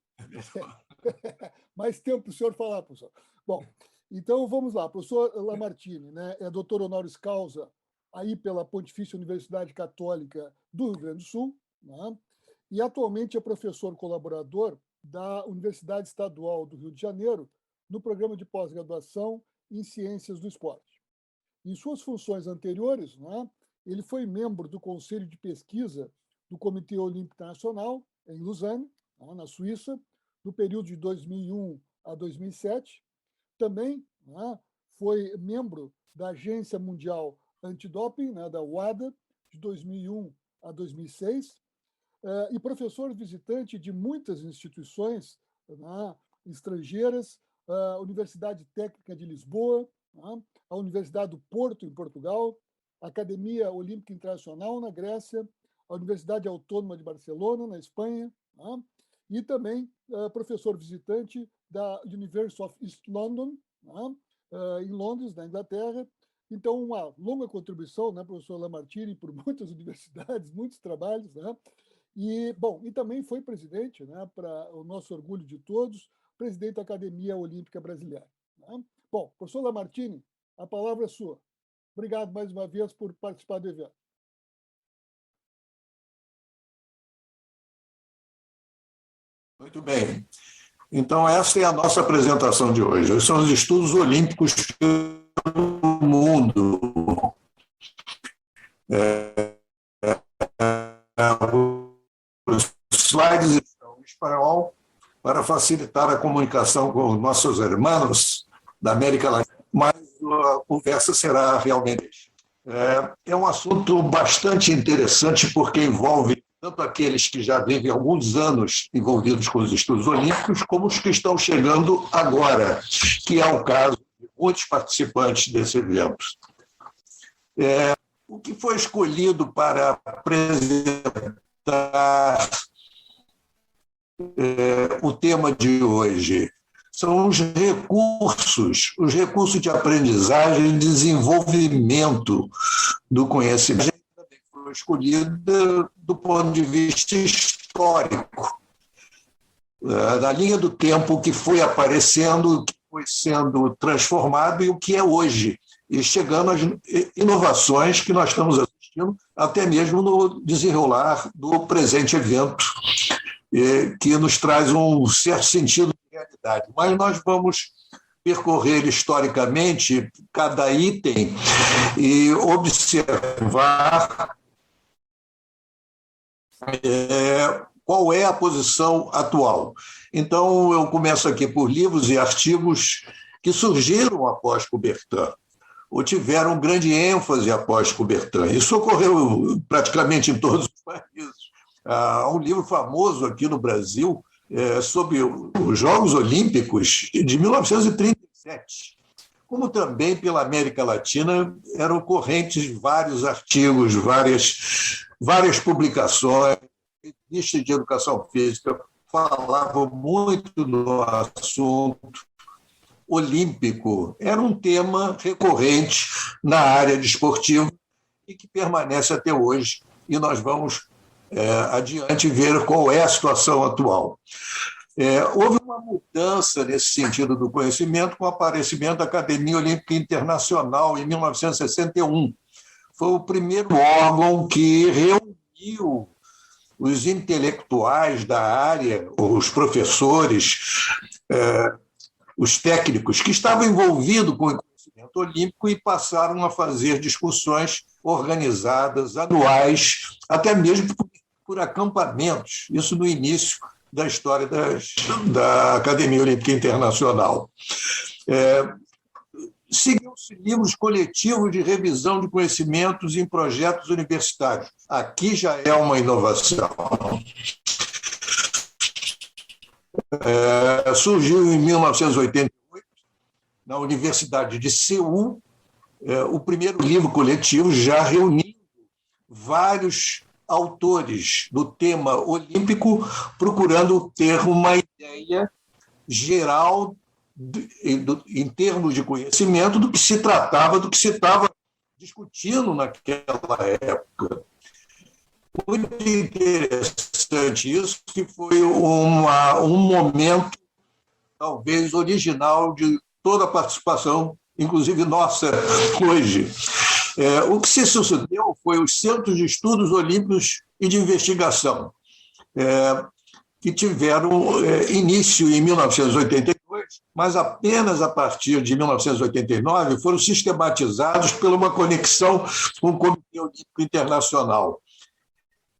Mais tempo para o senhor falar, professor. Bom, então vamos lá. Professor Lamartine, né, é doutor honoris causa aí pela Pontifícia Universidade Católica do Rio Grande do Sul, né, e atualmente é professor colaborador da Universidade Estadual do Rio de Janeiro no programa de pós-graduação em Ciências do Esporte. Em suas funções anteriores, né, ele foi membro do Conselho de Pesquisa do Comitê Olímpico Internacional, em Lausanne, na Suíça, no período de 2001 a 2007. Também, né, foi membro da Agência Mundial Antidoping, né, da WADA, de 2001 a 2006, e professor visitante de muitas instituições, né, estrangeiras, a Universidade Técnica de Lisboa, né, a Universidade do Porto, em Portugal, a Academia Olímpica Internacional, na Grécia, a Universidade Autônoma de Barcelona, na Espanha, né, e também professor visitante da University of East London, né, em Londres, na Inglaterra. Então, uma longa contribuição, né, professor Lamartine, por muitas universidades, muitos trabalhos, né? E, bom, e também foi presidente, né, para o nosso orgulho de todos, presidente da Academia Olímpica Brasileira. Né? Bom, professor Lamartine, a palavra é sua. Obrigado mais uma vez por participar do evento. Muito bem. Então, essa é a nossa apresentação de hoje. São os estudos olímpicos pelo mundo. Os slides estão em espanhol para facilitar a comunicação com nossos irmãos da América Latina, mas a conversa será realmente. É um assunto bastante interessante porque envolve tanto aqueles que já vivem alguns anos envolvidos com os estudos olímpicos, como os que estão chegando agora, que é o caso de muitos participantes desse evento. O que foi escolhido para apresentar o tema de hoje são os recursos de aprendizagem e desenvolvimento do conhecimento. Foi escolhida do ponto de vista histórico, da linha do tempo que foi aparecendo, que foi sendo transformado e o que é hoje, e chegando às inovações que nós estamos assistindo, até mesmo no desenrolar do presente evento, que nos traz um certo sentido de realidade. Mas nós vamos percorrer historicamente cada item e observar qual é a posição atual. Então, eu começo aqui por livros e artigos que surgiram após Coubertin, ou tiveram grande ênfase após Coubertin. Isso ocorreu praticamente em todos os países. Há um livro famoso aqui no Brasil sobre os Jogos Olímpicos de 1937. Como também pela América Latina eram correntes vários artigos, várias publicações, revistas de educação física falavam muito no assunto olímpico. Era um tema recorrente na área desportiva e que permanece até hoje. E nós vamos adiante ver qual é a situação atual. Houve uma mudança nesse sentido do conhecimento com o aparecimento da Academia Olímpica Internacional em 1961. Foi o primeiro órgão que reuniu os intelectuais da área, os professores, os técnicos que estavam envolvidos com o conhecimento olímpico e passaram a fazer discussões organizadas, anuais, até mesmo por acampamentos, isso no início da história da Academia Olímpica Internacional. Seguiu-se livros coletivos de revisão de conhecimentos em projetos universitários. Aqui já é uma inovação. Surgiu em 1988, na Universidade de Seul, o primeiro livro coletivo já reunindo vários autores do tema olímpico, procurando ter uma ideia geral em termos de conhecimento do que se tratava, do que se estava discutindo naquela época. Muito interessante isso, que foi um momento talvez original de toda a participação, inclusive nossa, hoje. O que se sucedeu foi os Centros de Estudos Olímpicos e de Investigação. que tiveram início em 1982, mas apenas a partir de 1989 foram sistematizados por uma conexão com o Comitê Olímpico Internacional.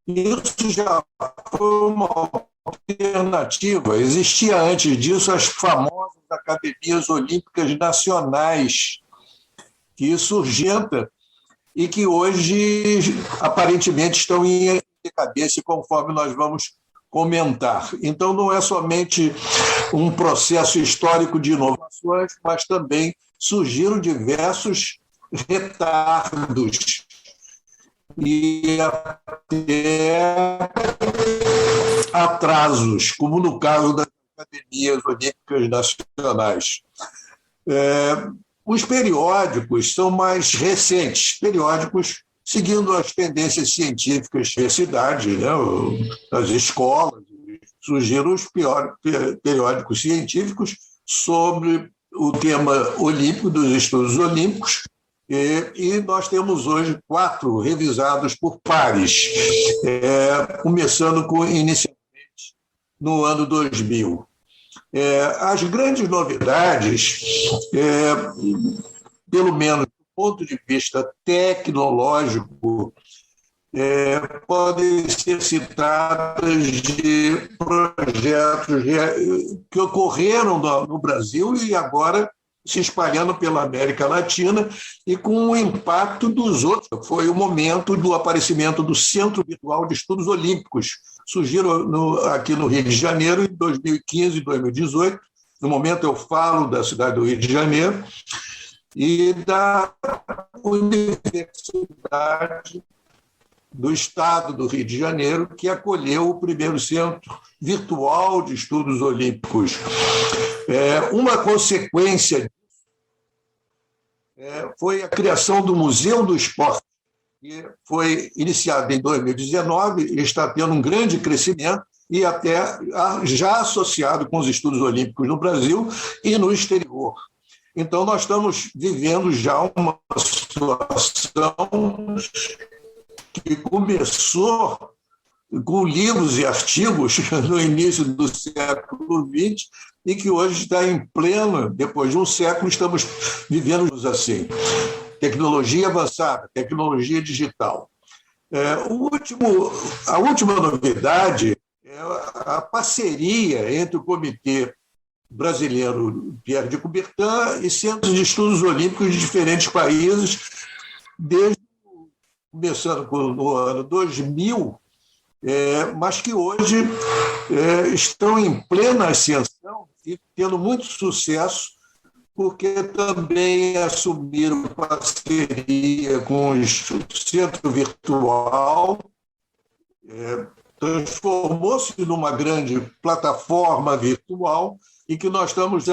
Isso já foi uma alternativa. Existia antes disso as famosas academias olímpicas nacionais, que surgiram e que hoje aparentemente estão em decadência, conforme nós vamos comentar. Então, não é somente um processo histórico de inovações, mas também surgiram diversos retardos e até atrasos, como no caso das academias olímpicas nacionais. Os periódicos são mais recentes, periódicos seguindo as tendências científicas da cidade, né? Das escolas, surgiram os periódicos científicos sobre o tema olímpico, dos estudos olímpicos, e nós temos hoje 4 revisados por pares, começando inicialmente no ano 2000. As grandes novidades, pelo menos do ponto de vista tecnológico, podem ser citadas de projetos que ocorreram no Brasil e agora se espalhando pela América Latina e com o impacto dos outros. Foi o momento do aparecimento do Centro Virtual de Estudos Olímpicos. Surgiram aqui no Rio de Janeiro em 2015 e 2018. No momento eu falo da cidade do Rio de Janeiro e da Universidade do Estado do Rio de Janeiro, que acolheu o primeiro Centro Virtual de Estudos Olímpicos. Uma consequência disso foi a criação do Museu do Esporte, que foi iniciado em 2019 e está tendo um grande crescimento e até já associado com os estudos olímpicos no Brasil e no exterior. Então, nós estamos vivendo já uma situação que começou com livros e artigos no início do século XX e que hoje está em pleno, depois de um século, estamos vivendo assim. Tecnologia avançada, tecnologia digital. A última novidade é a parceria entre o Comitê Brasileiro Pierre de Coubertin e centros de estudos olímpicos de diferentes países, começando no ano 2000, mas que hoje estão em plena ascensão e tendo muito sucesso, porque também assumiram parceria com o Centro Virtual, transformou-se numa grande plataforma virtual e que nós estamos,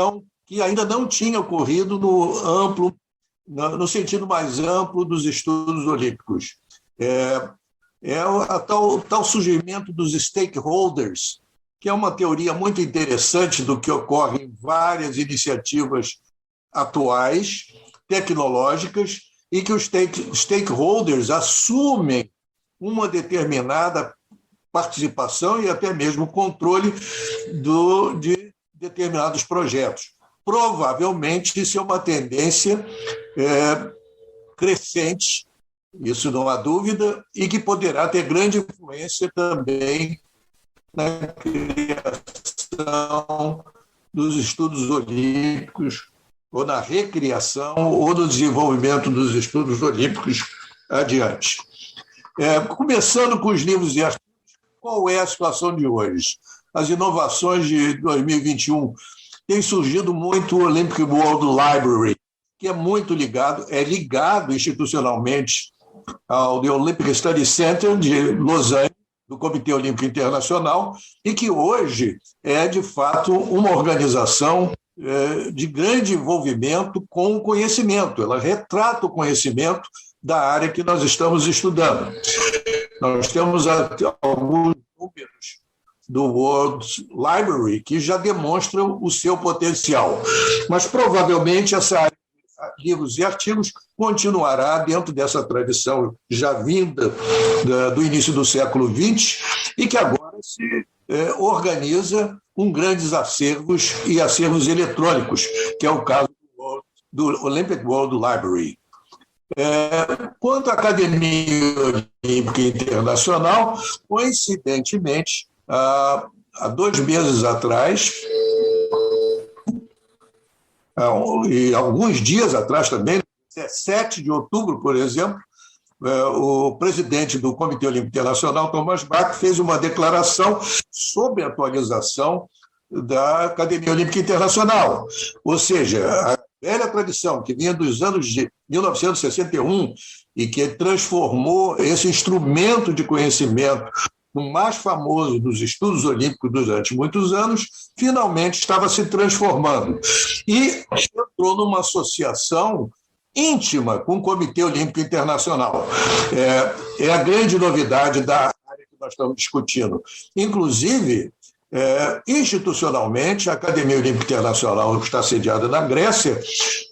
que ainda não tinha ocorrido no sentido mais amplo dos estudos olímpicos. O tal surgimento dos stakeholders, que é uma teoria muito interessante do que ocorre em várias iniciativas atuais, tecnológicas, e que os stakeholders assumem uma determinada participação e até mesmo controle de determinados projetos. Provavelmente isso é uma tendência crescente, isso não há dúvida, e que poderá ter grande influência também na criação dos estudos olímpicos, ou na recriação, ou no desenvolvimento dos estudos olímpicos adiante. Começando com os livros e artigos, qual é a situação de hoje? As inovações de 2021 têm surgido muito o Olympic World Library, que é muito ligado institucionalmente ao The Olympic Study Center de Los Angeles, do Comitê Olímpico Internacional, e que hoje é, de fato, uma organização de grande envolvimento com o conhecimento. Ela retrata o conhecimento da área que nós estamos estudando. Nós temos alguns números do World Library que já demonstram o seu potencial, mas provavelmente essa área de livros e artigos continuará dentro dessa tradição já vinda do início do século XX e que agora se organiza grandes acervos e acervos eletrônicos, que é o caso do Olympic World Library. Quanto à Academia Olímpica Internacional, coincidentemente, há 2 meses atrás, e alguns dias atrás também, 17 de outubro, por exemplo, o presidente do Comitê Olímpico Internacional, Thomas Bach, fez uma declaração sobre a atualização da Academia Olímpica Internacional. Ou seja, a velha tradição que vinha dos anos de 1961 e que transformou esse instrumento de conhecimento no mais famoso dos estudos olímpicos durante muitos anos, finalmente estava se transformando. E entrou numa associação íntima com o Comitê Olímpico Internacional. É a grande novidade da área que nós estamos discutindo. Inclusive, institucionalmente, a Academia Olímpica Internacional está sediada na Grécia,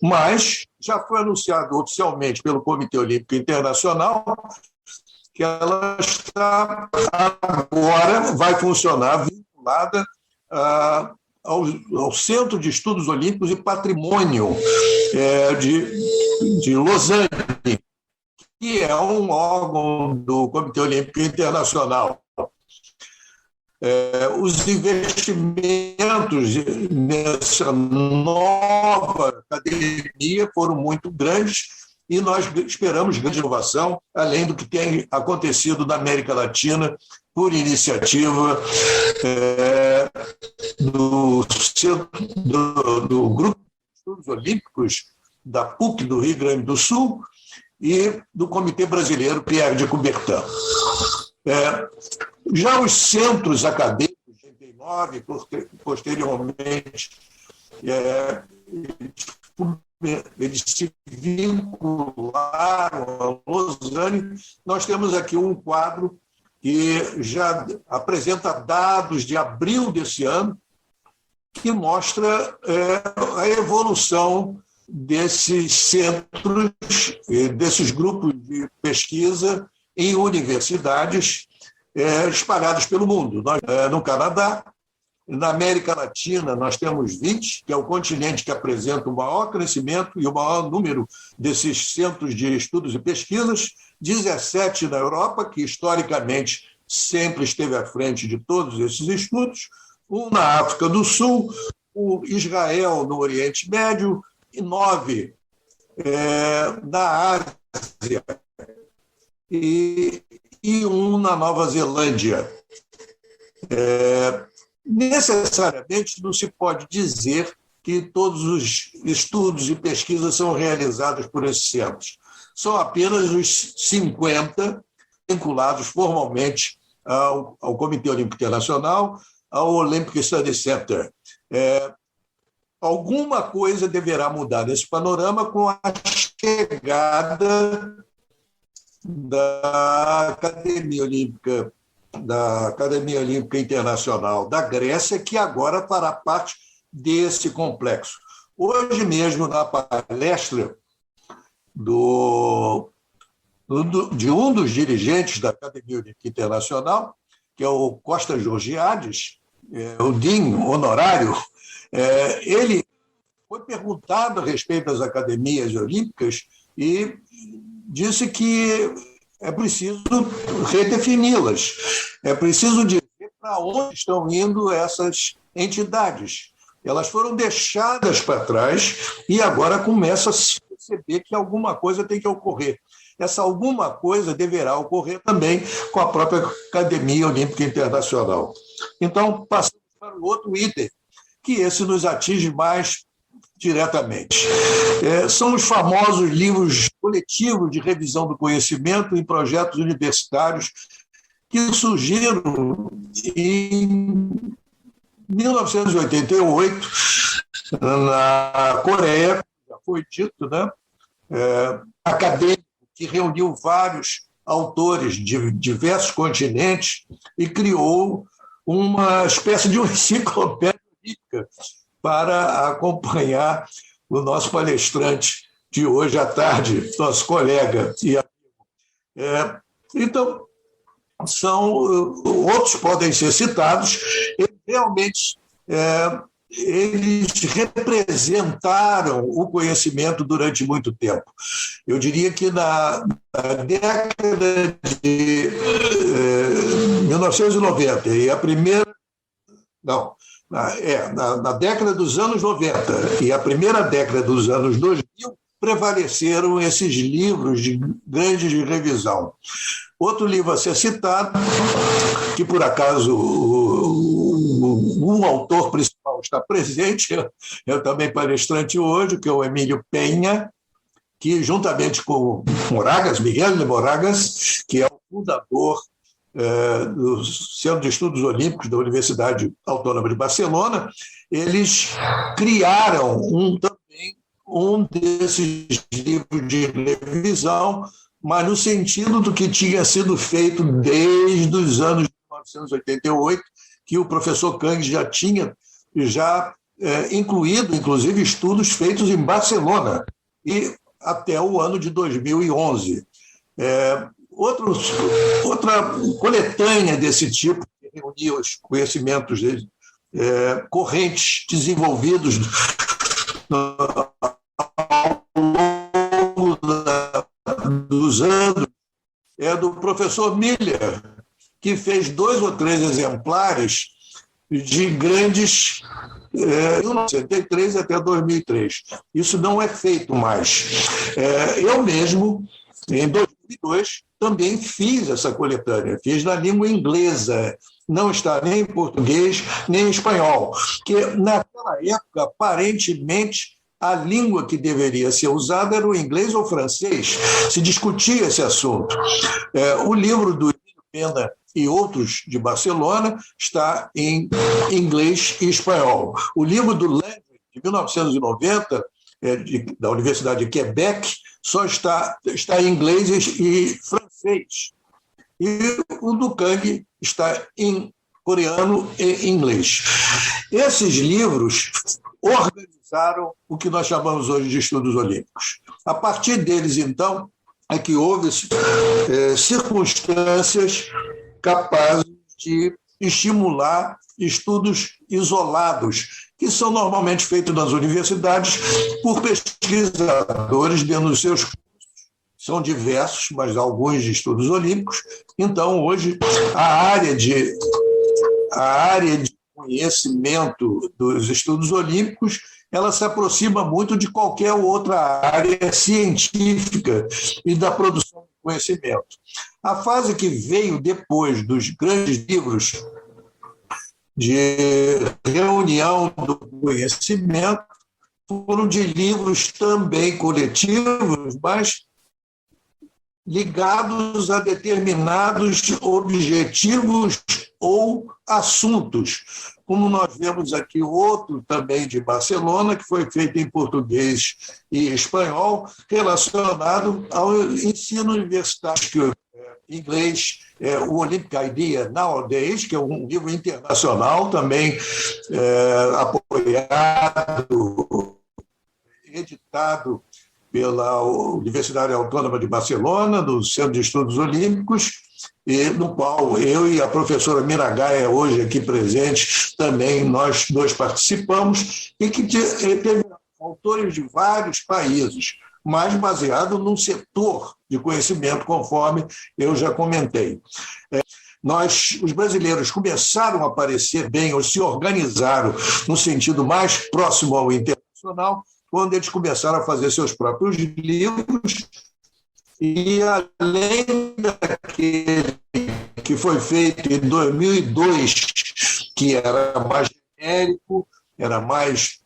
mas já foi anunciado oficialmente pelo Comitê Olímpico Internacional que ela está agora, vai funcionar vinculada ao Centro de Estudos Olímpicos e Patrimônio de Lausanne, que é um órgão do Comitê Olímpico Internacional. Os investimentos nessa nova academia foram muito grandes e nós esperamos grande inovação, além do que tem acontecido na América Latina, por iniciativa do Grupo de Estudos Olímpicos da PUC do Rio Grande do Sul e do Comitê Brasileiro Pierre de Coubertin. Já os centros acadêmicos, em 89, posteriormente, eles se vincularam a Lausanne. Nós temos aqui um quadro que já apresenta dados de abril desse ano, que mostra a evolução desses centros, desses grupos de pesquisa em universidades espalhados pelo mundo. No Canadá, na América Latina, nós temos 20, que é o continente que apresenta o maior crescimento e o maior número desses centros de estudos e pesquisas, 17 na Europa, que historicamente sempre esteve à frente de todos esses estudos, um na África do Sul, o Israel no Oriente Médio, e 9 na Ásia, e um na Nova Zelândia. Necessariamente não se pode dizer que todos os estudos e pesquisas são realizados por esses centros. São apenas os 50 vinculados formalmente ao Comitê Olímpico Internacional, ao Olympic Study Center. Alguma coisa deverá mudar nesse panorama com a chegada da Academia Olímpica Internacional da Grécia, que agora fará parte desse complexo. Hoje mesmo, na palestra de um dos dirigentes da Academia Olímpica Internacional, que é o Costa Georgiades, o Dean honorário, ele foi perguntado a respeito das academias olímpicas e disse que é preciso redefini-las, é preciso dizer para onde estão indo essas entidades. Elas foram deixadas para trás e agora começa a se perceber que alguma coisa tem que ocorrer. Essa alguma coisa deverá ocorrer também com a própria Academia Olímpica Internacional. Então, passamos para o outro item, que esse nos atinge mais diretamente. São os famosos livros coletivos de revisão do conhecimento em projetos universitários que surgiram em 1988, na Coreia, já foi dito, né? Acadêmico, que reuniu vários autores de diversos continentes e criou uma espécie de enciclopédia olímpica para acompanhar o nosso palestrante de hoje à tarde, nosso colega e amigo. Então, outros podem ser citados, realmente eles representaram o conhecimento durante muito tempo. Eu diria que na década de 1990 e a primeira... Não, na década dos anos 90 e a primeira década dos anos 2000, prevaleceram esses livros de grande revisão. Outro livro a ser citado, que por acaso um autor principal está presente, eu também palestrante hoje, que é o Emílio Penha, que juntamente com Moragas, Miguel de Moragas, que é o fundador do Centro de Estudos Olímpicos da Universidade Autônoma de Barcelona, eles criaram um desses livros de revisão, mas no sentido do que tinha sido feito desde os anos de 1988, que o professor Kang já tinha incluído, inclusive, estudos feitos em Barcelona, e até o ano de 2011. Outra coletânea desse tipo, que reunia os conhecimentos correntes desenvolvidos ao longo dos anos, é do professor Miller, que fez 2 ou 3 exemplares de grandes, de 1973 até 2003. Isso não é feito mais. Eu mesmo, em 2002, também fiz essa coletânea, fiz na língua inglesa, não está nem em português, nem em espanhol, que naquela época, aparentemente, a língua que deveria ser usada era o inglês ou o francês, se discutia esse assunto. O livro do Emílio Pena e outros de Barcelona está em inglês e espanhol. O livro do Landry, de 1990, da Universidade de Quebec, só está em inglês e francês. E o do Kang está em coreano e inglês. Esses livros organizaram o que nós chamamos hoje de estudos olímpicos. A partir deles, então, é que houve circunstâncias capazes de estimular estudos isolados, que são normalmente feitos nas universidades por pesquisadores dentro dos seus cursos. São diversos, mas alguns de estudos olímpicos. Então, hoje, a área de conhecimento dos estudos olímpicos, ela se aproxima muito de qualquer outra área científica e da produção de conhecimento. A fase que veio depois dos grandes livros de reunião do conhecimento foram de livros também coletivos, mas ligados a determinados objetivos ou assuntos, como nós vemos aqui outro também de Barcelona, que foi feito em português e espanhol, relacionado ao ensino universitário, em inglês, o Olympic Idea Nowadays, que é um livro internacional também apoiado, editado pela Universidade Autônoma de Barcelona, do Centro de Estudos Olímpicos, e no qual eu e a professora Miragaia, hoje aqui presente, também nós dois participamos, e que teve autores de vários países, mas baseado num setor de conhecimento, conforme eu já comentei. Os brasileiros começaram a aparecer bem, ou se organizaram no sentido mais próximo ao internacional, quando eles começaram a fazer seus próprios livros, e além daquele que foi feito em 2002, que era mais genérico, era mais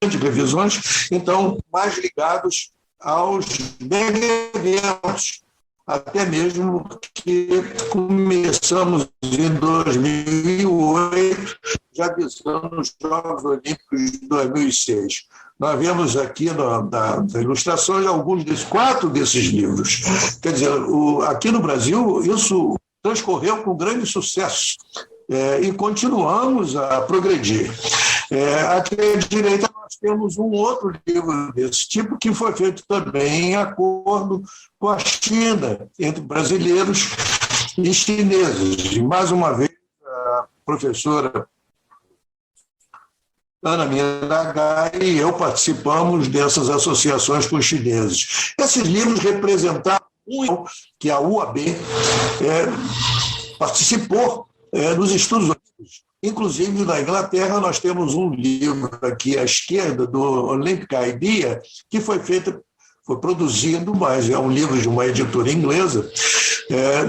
de revisões, então mais ligados aos mega eventos, até mesmo que começamos em 2008, já visando os Jogos Olímpicos de 2006. Nós vemos aqui na ilustração alguns 4 desses livros. Quer dizer, aqui no Brasil, isso transcorreu com grande sucesso e continuamos a progredir. Aqui à direita nós temos um outro livro desse tipo, que foi feito também em acordo com a China, entre brasileiros e chineses. E, mais uma vez, a professora Ana Miragai e eu participamos dessas associações com os chineses. Esses livros representaram muito que a UAB participou nos estudos olímpicos. Inclusive, na Inglaterra, nós temos um livro aqui à esquerda, do Olympic Idea, que foi produzido, mas é um livro de uma editora inglesa,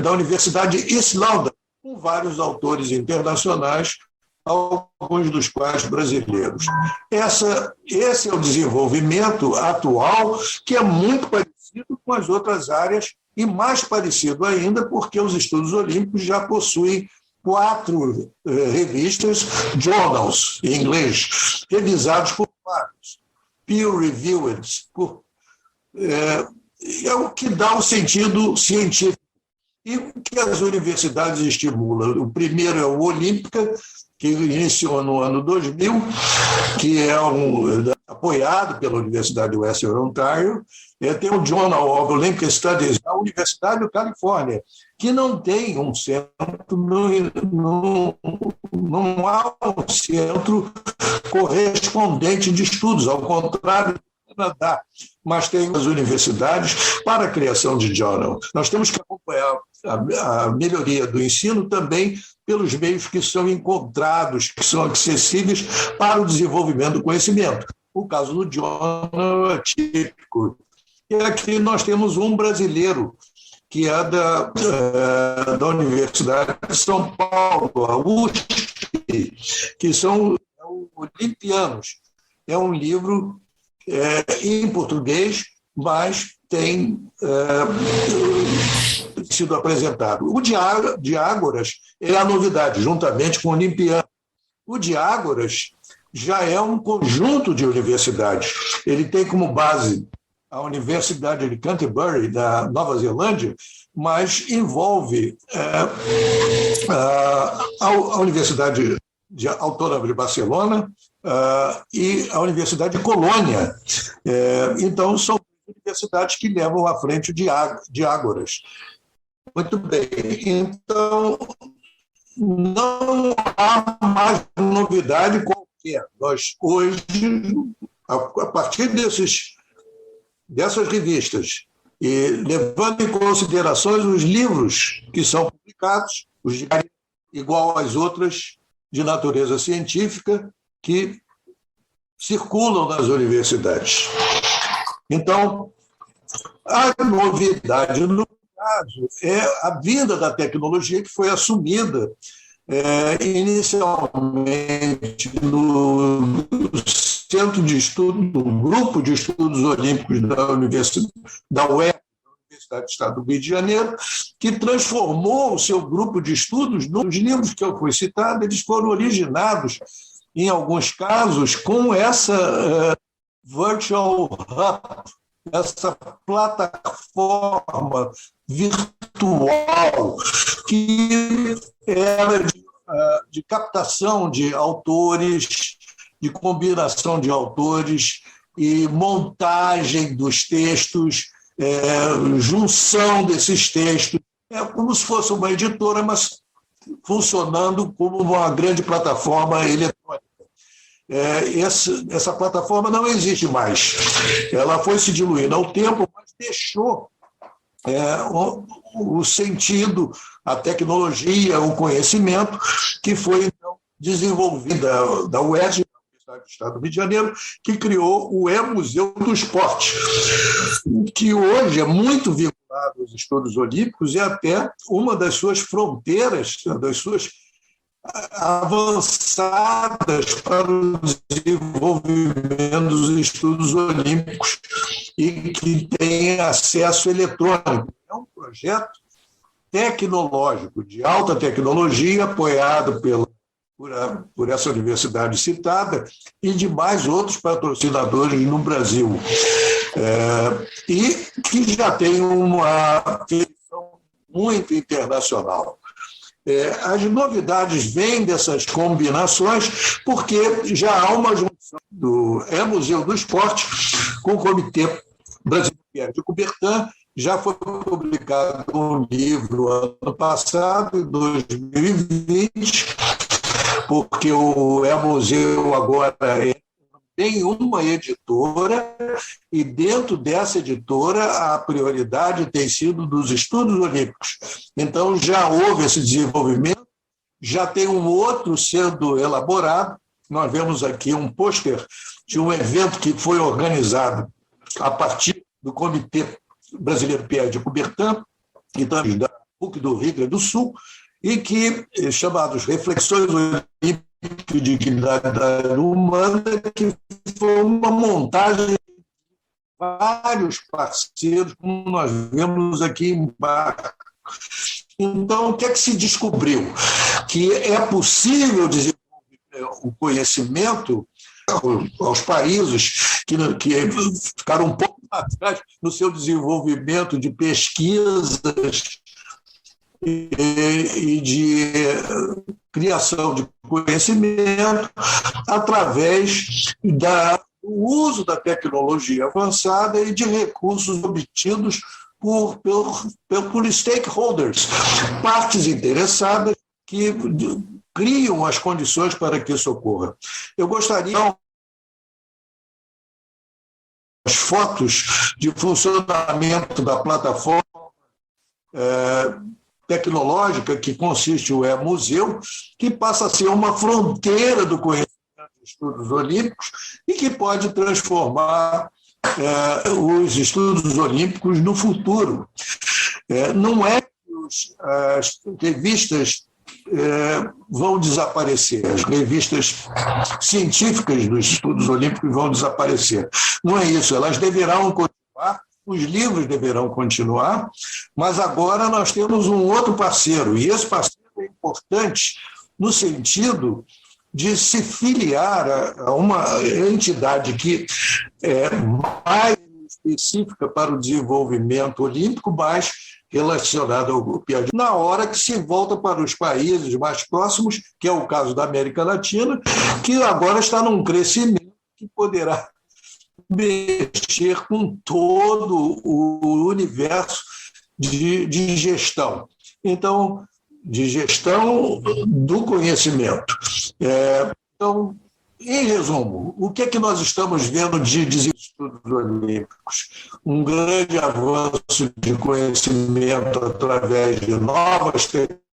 da Universidade de East London, com vários autores internacionais, alguns dos quais brasileiros. Esse é o desenvolvimento atual, que é muito parecido com as outras áreas, e mais parecido ainda porque os estudos olímpicos já possuem 4 revistas, journals, em inglês, revisados por vários, peer-reviewed, é o que dá o sentido científico. E o que as universidades estimulam? O primeiro é o Olímpica, que iniciou no ano 2000, que é apoiado pela Universidade de Western Ontario. Tem o Journal of Olympic Studies da Universidade da Califórnia, que não tem um centro, não há um centro correspondente de estudos, ao contrário do Canadá, mas tem as universidades para a criação de journal. Nós temos que acompanhar a melhoria do ensino também pelos meios que são encontrados, que são acessíveis para o desenvolvimento do conhecimento. O caso do journal é típico. E aqui nós temos um brasileiro, que é da Universidade de São Paulo, a USP, que são olimpianos. É um livro em português, mas tem sido apresentado. O Diágoras é a novidade, juntamente com o Olimpiano. O Diágoras já é um conjunto de universidades. Ele tem como base a Universidade de Canterbury, da Nova Zelândia, mas envolve a Universidade Autônoma de Barcelona e a Universidade de Colônia. Então, são universidades que levam à frente de Ágoras. Muito bem. Então, não há mais novidade qualquer. Nós, hoje, a partir dessas revistas, e levando em consideração os livros que são publicados, igual às outras de natureza científica, que circulam nas universidades. Então, a novidade, no caso, é a vinda da tecnologia que foi assumida inicialmente no centro de estudo, no grupo de estudos olímpicos da Universidade da UERJ, Universidade do Estado do Rio de Janeiro, que transformou o seu grupo de estudos nos livros que eu fui citado. Eles foram originados, em alguns casos, com essa Virtual Hub, essa plataforma virtual que era de captação de autores, de combinação de autores e montagem dos textos, junção desses textos. É como se fosse uma editora, mas funcionando como uma grande plataforma eletrônica. Essa plataforma não existe mais. Ela foi se diluindo ao tempo, mas deixou o sentido, a tecnologia, o conhecimento que foi então desenvolvido da UERJ, da Universidade do Estado do Rio de Janeiro, que criou o E-Museu do Esporte, que hoje é muito vinculado aos estudos olímpicos e até uma das suas fronteiras, das suas avançadas para o desenvolvimento dos estudos olímpicos e que tem acesso eletrônico. É um projeto tecnológico, de alta tecnologia, apoiado por essa universidade citada e de mais outros patrocinadores no Brasil. E que já tem uma feição muito internacional. As novidades vêm dessas combinações porque já há uma junção do Museu do Esporte com o Comitê Brasileiro Pierre de Coubertin. Já foi publicado um livro ano passado, em 2020, porque o Museu agora tem uma editora, e dentro dessa editora a prioridade tem sido dos estudos olímpicos. Então já houve esse desenvolvimento, já tem um outro sendo elaborado. Nós vemos aqui um pôster de um evento que foi organizado a partir do Comitê Brasileiro Pierre de Coubertin e também da PUC do Rio Grande do Sul, e que chamados Reflexões Olímpicas de Dignidade Humana, que foi uma montagem de vários parceiros, como nós vemos aqui embaixo. Então, o que é que se descobriu? Que é possível desenvolver o conhecimento aos países que ficaram um pouco atrás no seu desenvolvimento de pesquisas e de criação de conhecimento através do uso da tecnologia avançada e de recursos obtidos por stakeholders, partes interessadas que criam as condições para que isso ocorra. Eu gostaria as fotos de funcionamento da plataforma tecnológica que consiste o museu, que passa a ser uma fronteira do conhecimento dos estudos olímpicos e que pode transformar os estudos olímpicos no futuro. Não é que as revistas vão desaparecer, as revistas científicas dos estudos olímpicos vão desaparecer. Não é isso, elas deverão continuar, os livros deverão continuar, mas agora nós temos um outro parceiro, e esse parceiro é importante no sentido de se filiar a uma entidade que é mais específica para o desenvolvimento olímpico, mais relacionada ao Pierre. Na hora que se volta para os países mais próximos, que é o caso da América Latina, que agora está num crescimento que poderá mexer com todo o universo de gestão. Então, de gestão do conhecimento. Então, em resumo, o que é que nós estamos vendo de estudos olímpicos? Um grande avanço de conhecimento através de novas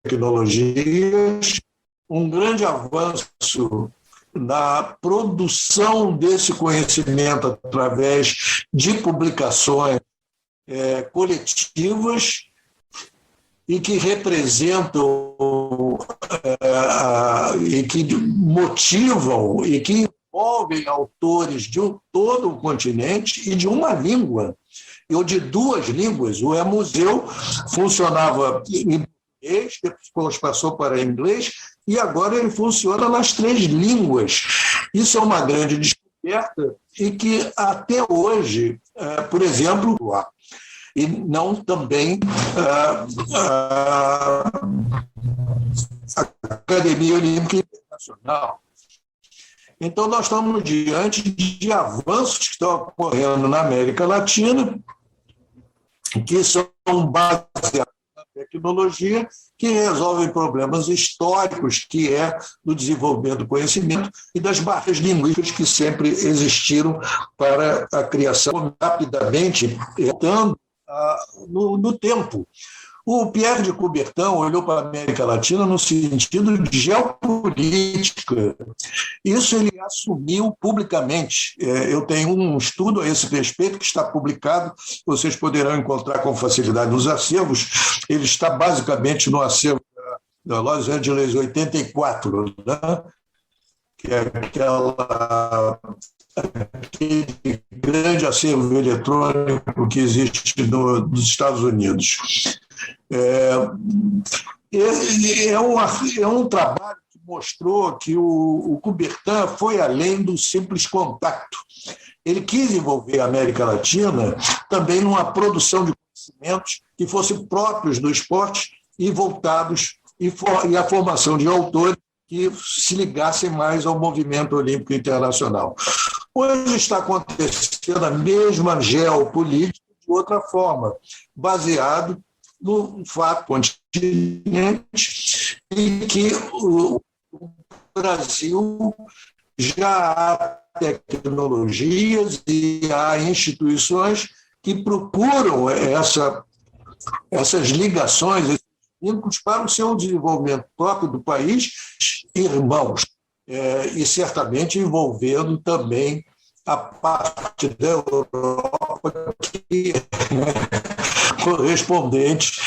tecnologias, um grande avanço na produção desse conhecimento através de publicações coletivas e que representam e que motivam e que envolvem autores de todo o continente e de uma língua, ou de duas línguas. O museu funcionava em português, depois passou para inglês, e agora ele funciona nas 3 línguas. Isso é uma grande descoberta e que até hoje, por exemplo, e não também a Academia Olímpica Internacional. Então, nós estamos diante de avanços que estão ocorrendo na América Latina, que são baseados na tecnologia, que resolvem problemas históricos, que é do desenvolvimento do conhecimento e das barreiras linguísticas que sempre existiram para a criação rapidamente, estando no tempo. O Pierre de Coubertin olhou para a América Latina no sentido de geopolítica. Isso ele assumiu publicamente. Eu tenho um estudo a esse respeito que está publicado, vocês poderão encontrar com facilidade nos acervos. Ele está basicamente no acervo da Los Angeles 84, né? Que é aquele grande acervo eletrônico que existe nos Estados Unidos. É um trabalho que mostrou que o Coubertin foi além do simples contato. Ele quis envolver a América Latina também numa produção de conhecimentos que fossem próprios do esporte e voltados e a formação de autores que se ligassem mais ao movimento olímpico internacional. Hoje está acontecendo a mesma geopolítica de outra forma, baseado no fato continente em que o Brasil já há tecnologias e há instituições que procuram essas ligações, esses vínculos para o seu desenvolvimento próprio do país, irmãos, e certamente envolvendo também a parte da Europa que é correspondente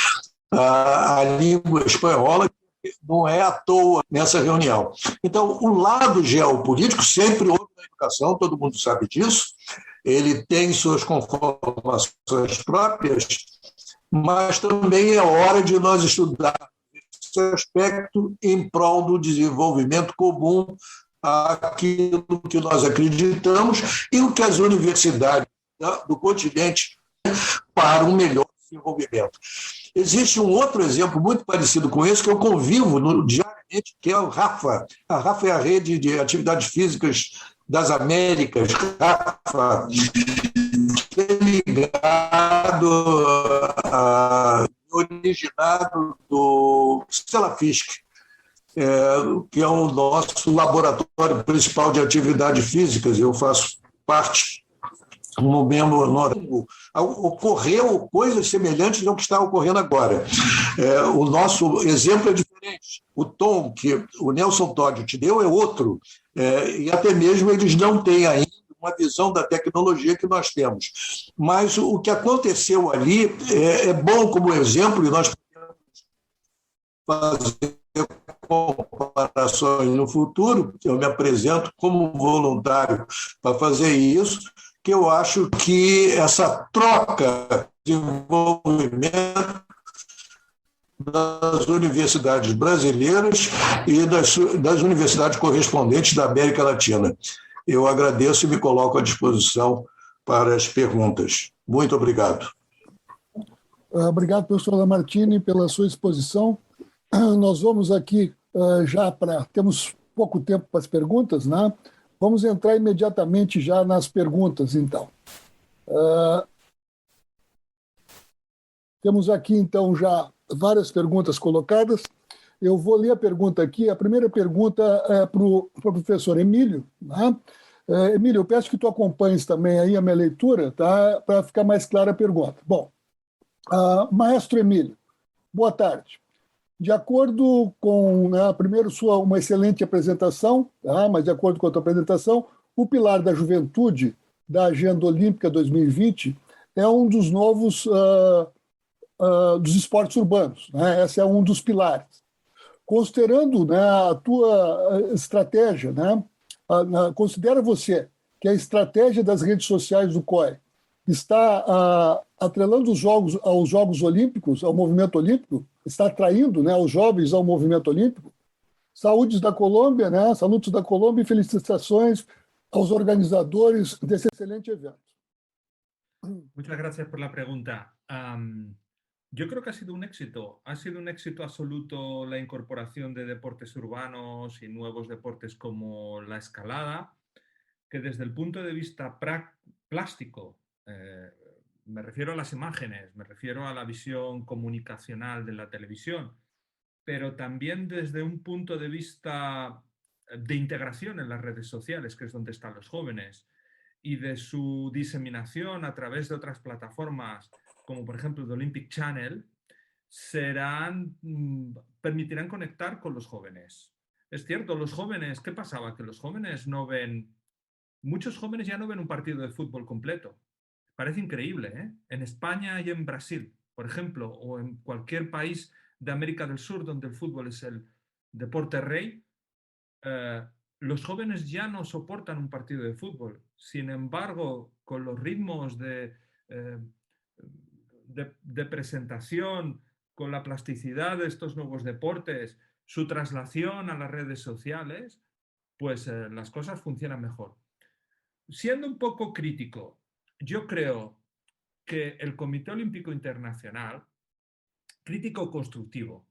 à língua espanhola, que não é à toa nessa reunião. Então, o lado geopolítico sempre houve na educação, todo mundo sabe disso, ele tem suas conformações próprias, mas também é hora de nós estudar esse aspecto em prol do desenvolvimento comum, aquilo que nós acreditamos e o que as universidades do continente para um melhor desenvolvimento. Existe um outro exemplo muito parecido com esse que eu convivo diariamente, que é o RAFA. A RAFA é a Rede de Atividades Físicas das Américas, RAFA, que é ligado, originado do Stella Fisk, que é o nosso laboratório principal de atividades físicas. Eu faço parte como membro honorário. Ocorreu coisas semelhantes ao que está ocorrendo agora. O nosso exemplo é diferente. O tom que o Nelson Todd te deu é outro, e até mesmo eles não têm ainda uma visão da tecnologia que nós temos. Mas o que aconteceu ali é bom como exemplo, e nós podemos fazer comparações no futuro. Eu me apresento como voluntário para fazer isso, que eu acho que essa troca de envolvimento das universidades brasileiras e das universidades correspondentes da América Latina. Eu agradeço e me coloco à disposição para as perguntas. Muito obrigado. Obrigado, professor Lamartine, pela sua exposição. Nós vamos aqui temos pouco tempo para as perguntas, né? Vamos entrar imediatamente já nas perguntas, então. Temos aqui, então, já várias perguntas colocadas. Eu vou ler a pergunta aqui. A primeira pergunta é para o professor Emílio, né? Emílio, eu peço que tu acompanhes também aí a minha leitura, tá? Para ficar mais clara a pergunta. Bom, maestro Emílio, boa tarde. De acordo com, primeiro, uma excelente apresentação, tá? Mas de acordo com a tua apresentação, o pilar da juventude da Agenda Olímpica 2020 é um dos novos dos esportes urbanos, né? Esse é um dos pilares. Considerando, né, a tua estratégia, né, considera você que a estratégia das redes sociais do COI está atrelando os jogos aos Jogos Olímpicos, ao movimento olímpico, está atraindo, né, os jovens ao movimento olímpico? Saúdes da Colômbia, né, saludos da Colômbia e felicitações aos organizadores desse excelente evento. Muchas gracias por la pregunta. Yo creo que ha sido un éxito absoluto la incorporación de deportes urbanos y nuevos deportes como la escalada, que desde el punto de vista plástico, me refiero a las imágenes, me refiero a la visión comunicacional de la televisión, pero también desde un punto de vista de integración en las redes sociales, que es donde están los jóvenes, y de su diseminación a través de otras plataformas, como por ejemplo The Olympic Channel, permitirán conectar con los jóvenes. Es cierto, los jóvenes, ¿qué pasaba? Que los jóvenes muchos jóvenes ya no ven un partido de fútbol completo. Parece increíble, ¿eh? En España y en Brasil, por ejemplo, o en cualquier país de América del Sur donde el fútbol es el deporte rey, los jóvenes ya no soportan un partido de fútbol. Sin embargo, con los ritmos de presentación, con la plasticidad de estos nuevos deportes, su traslación a las redes sociales, pues las cosas funcionan mejor. Siendo un poco crítico, yo creo que el Comité Olímpico Internacional, crítico constructivo,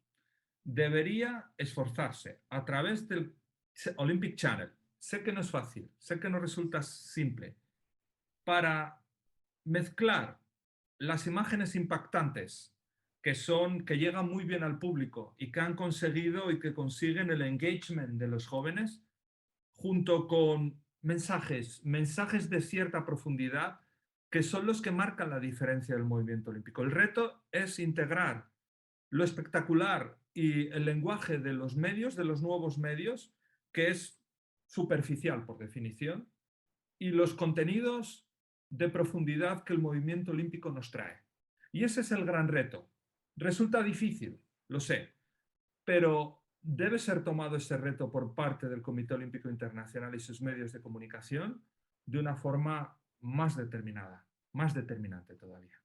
debería esforzarse a través del Olympic Channel. Sé que no es fácil, sé que no resulta simple, para mezclar las imágenes impactantes que llegan muy bien al público y que han conseguido y que consiguen el engagement de los jóvenes, junto con mensajes de cierta profundidad que son los que marcan la diferencia del movimiento olímpico. El reto es integrar lo espectacular y el lenguaje de los medios, de los nuevos medios, que es superficial por definición, y los contenidos de profundidad que el movimiento olímpico nos trae. Y ese es el gran reto. Resulta difícil, lo sé, pero debe ser tomado ese reto por parte del Comité Olímpico Internacional y sus medios de comunicación de una forma más determinada, más determinante todavía.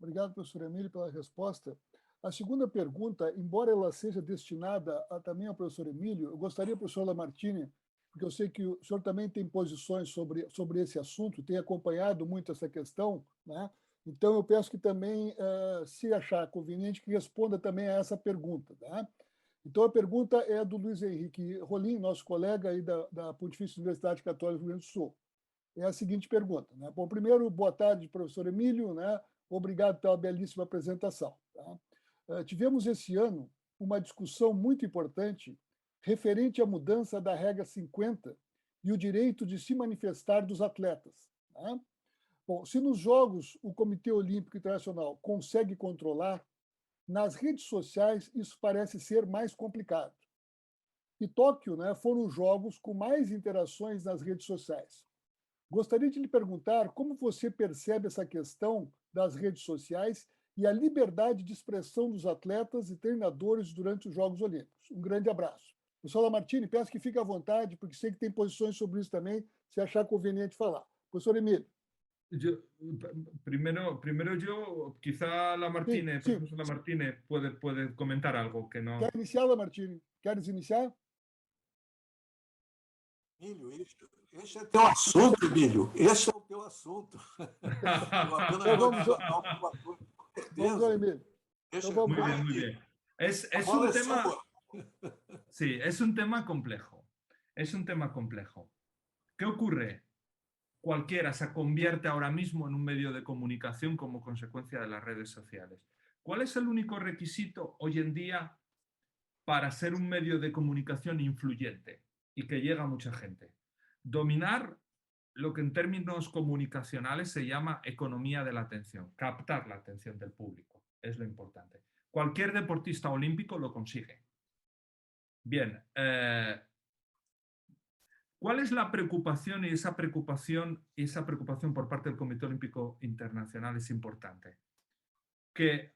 Obrigado, professor Emílio, pela resposta. A segunda pergunta, embora ela seja destinada também ao professor Emílio, eu gostaria, professor Lamartine, porque eu sei que o senhor também tem posições sobre esse assunto, tem acompanhado muito essa questão, né? Então, eu peço que também, se achar conveniente, que responda também a essa pergunta. Tá? Então, a pergunta é do Luiz Henrique Rolim, nosso colega aí da Pontifícia Universidade Católica do Rio Grande do Sul. É a seguinte pergunta. Né? Bom, primeiro, boa tarde, professor Emílio, né? Obrigado pela belíssima apresentação. Tá? Tivemos esse ano uma discussão muito importante referente à mudança da regra 50 e o direito de se manifestar dos atletas. Tá? Bom, se nos Jogos o Comitê Olímpico Internacional consegue controlar, nas redes sociais isso parece ser mais complicado. E Tóquio, né, foram os Jogos com mais interações nas redes sociais. Gostaria de lhe perguntar como você percebe essa questão das redes sociais e a liberdade de expressão dos atletas e treinadores durante os Jogos Olímpicos. Um grande abraço. Professor Lamartine, peço que fique à vontade, porque sei que tem posições sobre isso também, se achar conveniente falar. Professor Emílio. Primero yo, quizá Lamartine, Sí. profesor Lamartine puede comentar algo que no... Quer iniciar, Lamartine? Queres iniciar? Emílio, esse é teu assunto, Emílio. Esse é o teu assunto. Vamos lá, Emílio. Muy bien. Es un tema... Sí, es un tema complejo. Es un tema complejo. ¿Qué ocurre? Cualquiera se convierte ahora mismo en un medio de comunicación como consecuencia de las redes sociales. ¿Cuál es el único requisito hoy en día para ser un medio de comunicación influyente y que llega a mucha gente? Dominar lo que en términos comunicacionales se llama economía de la atención, captar la atención del público, es lo importante. Cualquier deportista olímpico lo consigue. Bien, ¿cuál es la preocupación y esa preocupación por parte del Comité Olímpico Internacional es importante? Que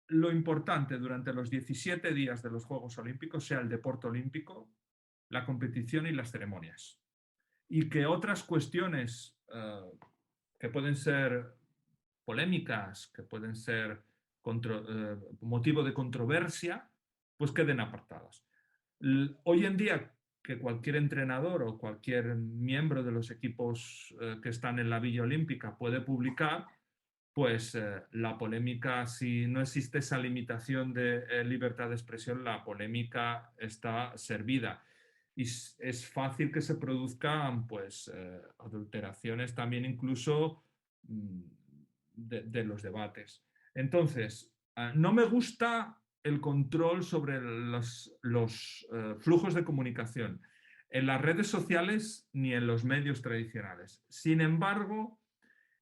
lo importante durante los 17 días de los Juegos Olímpicos sea el deporte olímpico, la competición y las ceremonias. Y que otras cuestiones que pueden ser polémicas, que pueden ser motivo de controversia, pues queden apartadas. Hoy en día, que cualquier entrenador o cualquier miembro de los equipos que están en la Villa Olímpica puede publicar, pues la polémica, si no existe esa limitación de libertad de expresión, la polémica está servida. Y es fácil que se produzcan pues, adulteraciones también incluso de los debates. Entonces, no me gusta el control sobre los flujos de comunicación en las redes sociales ni en los medios tradicionales. Sin embargo,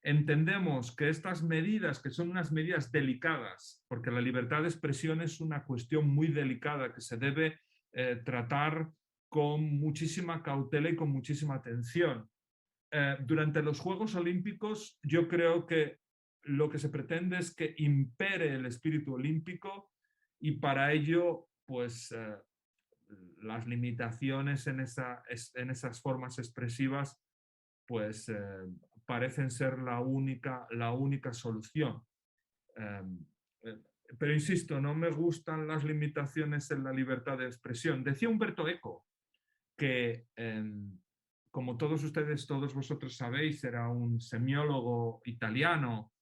entendemos que estas medidas, que son unas medidas delicadas, porque la libertad de expresión es una cuestión muy delicada que se debe tratar con muchísima cautela y con muchísima atención. Durante los Juegos Olímpicos yo creo que lo que se pretende es que impere el espíritu olímpico y para ello pues las limitaciones en esas formas expresivas pues parecen ser la única solución. Pero insisto, no me gustan las limitaciones en la libertad de expresión. Decía Umberto Eco que, como todos ustedes, todos vosotros sabéis, era un semiólogo italiano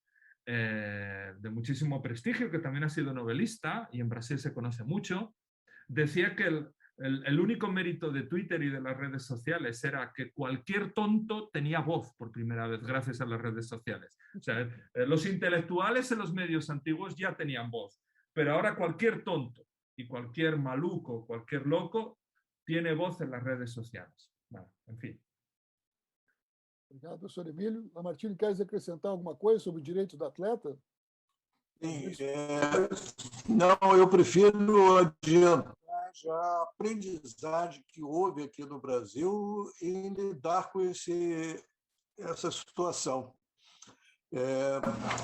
de muchísimo prestigio, que también ha sido novelista y en Brasil se conoce mucho, decía que el único mérito de Twitter y de las redes sociales era que cualquier tonto tenía voz por primera vez gracias a las redes sociales. O sea, los intelectuales en los medios antiguos ya tenían voz, pero ahora cualquier tonto y cualquier maluco, cualquier loco, tiene voz en las redes sociales. Bueno, en fin. Obrigado, professor Emílio. Lamartine, quer acrescentar alguma coisa sobre o direito do atleta? Sim, não, eu prefiro adiantar já a aprendizagem que houve aqui no Brasil em lidar com essa situação.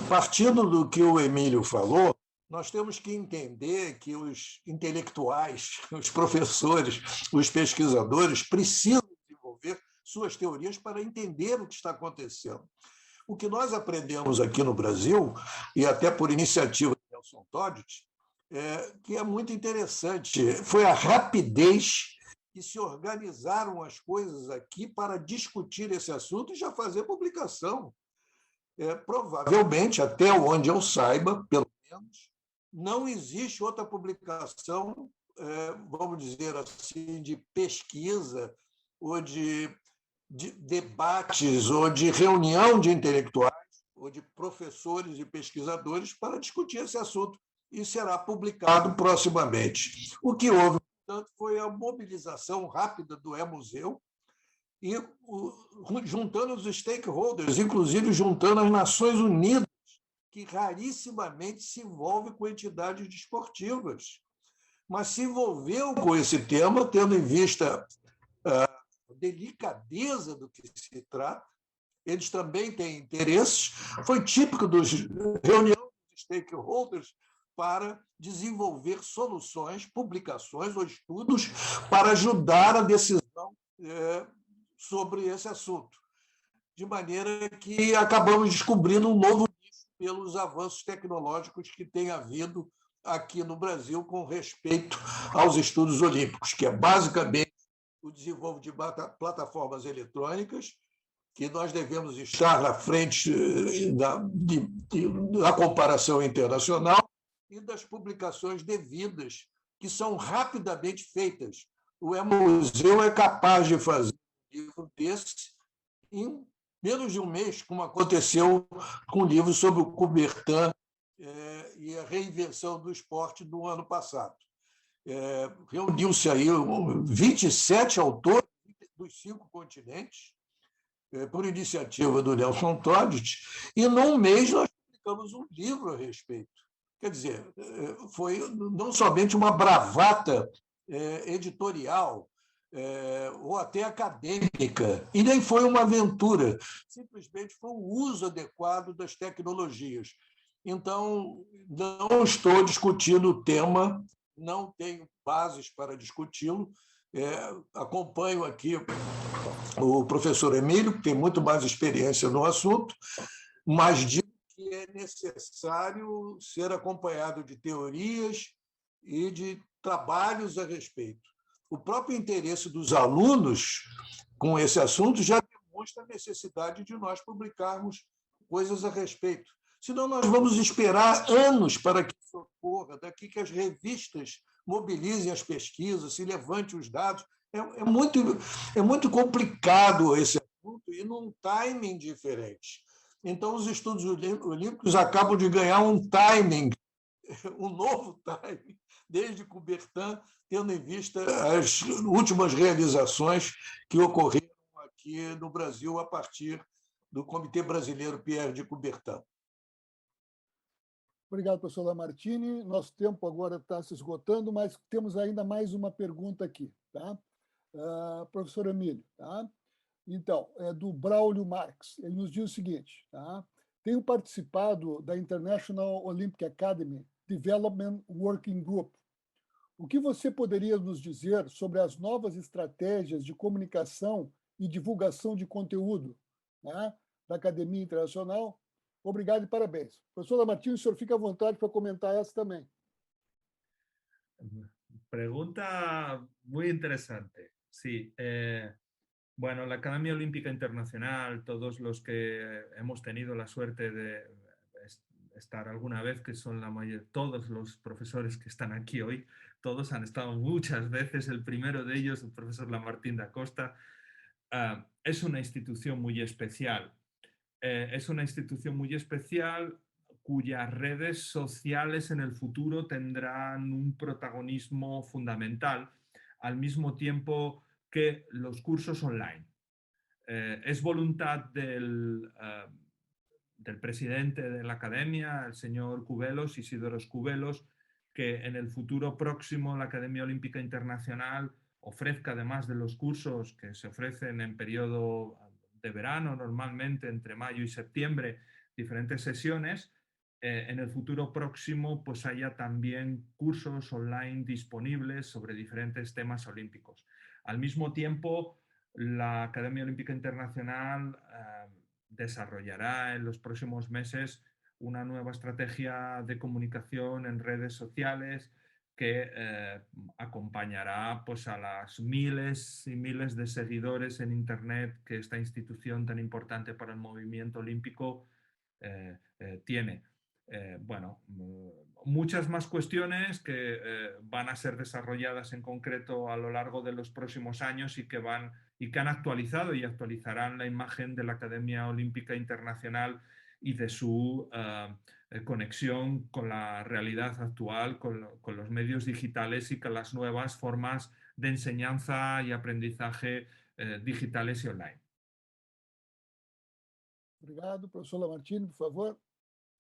Partindo do que o Emílio falou, nós temos que entender que os intelectuais, os professores, os pesquisadores precisam desenvolver suas teorias para entender o que está acontecendo. O que nós aprendemos aqui no Brasil, e até por iniciativa de Nelson Todić, que é muito interessante, foi a rapidez que se organizaram as coisas aqui para discutir esse assunto e já fazer publicação. Provavelmente, até onde eu saiba, pelo menos, não existe outra publicação, vamos dizer assim, de pesquisa ou de debates ou de reunião de intelectuais ou de professores e pesquisadores para discutir esse assunto e será publicado proximamente. O que houve, portanto, foi a mobilização rápida do E-Museu e juntando os stakeholders, inclusive juntando as Nações Unidas, que rarissimamente se envolve com entidades desportivas, mas se envolveu com esse tema, tendo em vista a delicadeza do que se trata. Eles também têm interesses. Foi típico das reuniões de stakeholders para desenvolver soluções, publicações ou estudos para ajudar a decisão sobre esse assunto. De maneira que acabamos descobrindo um novo nicho pelos avanços tecnológicos que tem havido aqui no Brasil com respeito aos estudos olímpicos, que é basicamente o desenvolvimento de plataformas eletrônicas, que nós devemos estar na frente da comparação internacional e das publicações devidas, que são rapidamente feitas. O E-Museu é capaz de fazer um livro desse em menos de um mês, como aconteceu com o livro sobre o Coubertin e a reinvenção do esporte do ano passado. Reuniu-se aí 27 autores dos 5 continentes, por iniciativa do Nelson Todić, e num mês nós publicamos um livro a respeito. Quer dizer, foi não somente uma bravata editorial ou até acadêmica, e nem foi uma aventura, simplesmente foi o uso adequado das tecnologias. Então, não estou discutindo o tema, não tenho bases para discuti-lo. Acompanho aqui o professor Emílio, que tem muito mais experiência no assunto, mas digo que é necessário ser acompanhado de teorias e de trabalhos a respeito. O próprio interesse dos alunos com esse assunto já demonstra a necessidade de nós publicarmos coisas a respeito. Senão nós vamos esperar anos para que isso ocorra, daqui que as revistas mobilizem as pesquisas, se levante os dados. É muito complicado esse assunto e num timing diferente. Então, os estudos olímpicos acabam de ganhar um timing, um novo timing, desde Coubertin, tendo em vista as últimas realizações que ocorreram aqui no Brasil a partir do Comitê Brasileiro Pierre de Coubertin. Obrigado, professor Lamartine. Nosso tempo agora está se esgotando, mas temos ainda mais uma pergunta aqui. Tá? Professor Emílio, tá? Então, é do Braulio Marx. Ele nos diz o seguinte, tá? Tenho participado da International Olympic Academy Development Working Group. O que você poderia nos dizer sobre as novas estratégias de comunicação e divulgação de conteúdo, né, da Academia Internacional? Obrigado e parabéns. Professor Lamartine, o senhor fica à vontade para comentar essa também. Pregunta muy interesante. Sí, bueno, la Academia Olímpica Internacional, todos los que hemos tenido la suerte de estar alguna vez, que son todos los profesores que están aquí hoy, todos han estado muchas veces, el primero de ellos, el profesor Lamartín da Costa. Es una institución muy especial. Es una institución muy especial cuyas redes sociales en el futuro tendrán un protagonismo fundamental, al mismo tiempo que los cursos online. Es voluntad del presidente de la academia, el señor Cubelos, Isidoro Cubelos, que en el futuro próximo la Academia Olímpica Internacional ofrezca, además de los cursos que se ofrecen en periodo de verano, normalmente entre mayo y septiembre, diferentes sesiones, en el futuro próximo pues haya también cursos online disponibles sobre diferentes temas olímpicos. Al mismo tiempo, la Academia Olímpica Internacional desarrollará en los próximos meses una nueva estrategia de comunicación en redes sociales que acompañará pues, a las miles y miles de seguidores en Internet que esta institución tan importante para el movimiento olímpico tiene. Bueno, muchas más cuestiones que van a ser desarrolladas en concreto a lo largo de los próximos años y que han actualizado y actualizarán la imagen de la Academia Olímpica Internacional y de su conexión con la realidad actual, con los medios digitales y con las nuevas formas de enseñanza y aprendizaje digitales y online. Obrigado. Professor Lamartine, por favor.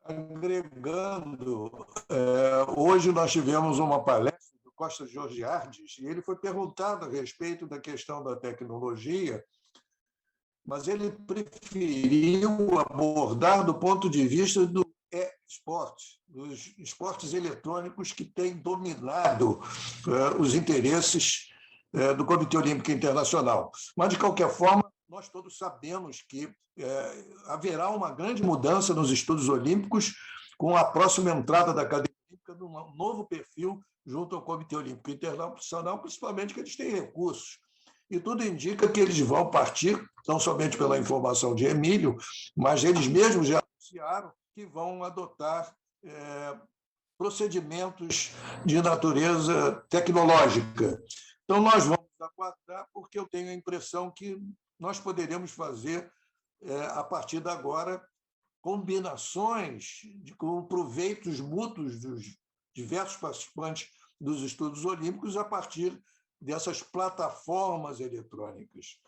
Agregando, hoje nós tivemos uma palestra do Costa Georgiades e ele foi perguntado a respeito da questão da tecnologia, mas ele preferiu abordar do ponto de vista do esporte, dos esportes eletrônicos que têm dominado os interesses do Comitê Olímpico Internacional. Mas, de qualquer forma, nós todos sabemos que haverá uma grande mudança nos estudos olímpicos com a próxima entrada da Academia Olímpica num novo perfil junto ao Comitê Olímpico Internacional, principalmente que eles têm recursos. E tudo indica que eles vão partir, não somente pela informação de Emílio, mas eles mesmos já anunciaram que vão adotar procedimentos de natureza tecnológica. Então, nós vamos aguardar, porque eu tenho a impressão que nós poderemos fazer, a partir de agora, combinações com proveitos mútuos dos diversos participantes dos estudos olímpicos a partir dessas plataformas eletrônicas.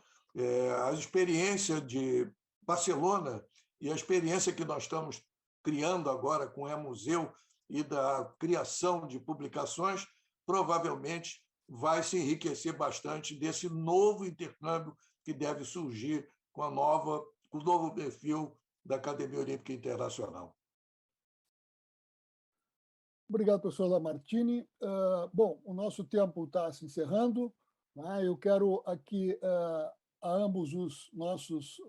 A experiência de Barcelona e a experiência que nós estamos criando agora com o E-Museu e da criação de publicações, provavelmente vai se enriquecer bastante desse novo intercâmbio que deve surgir com o novo perfil da Academia Olímpica Internacional. Obrigado, professor Lamartine. Bom, o nosso tempo está se encerrando. Né? Eu quero aqui a ambos os nossos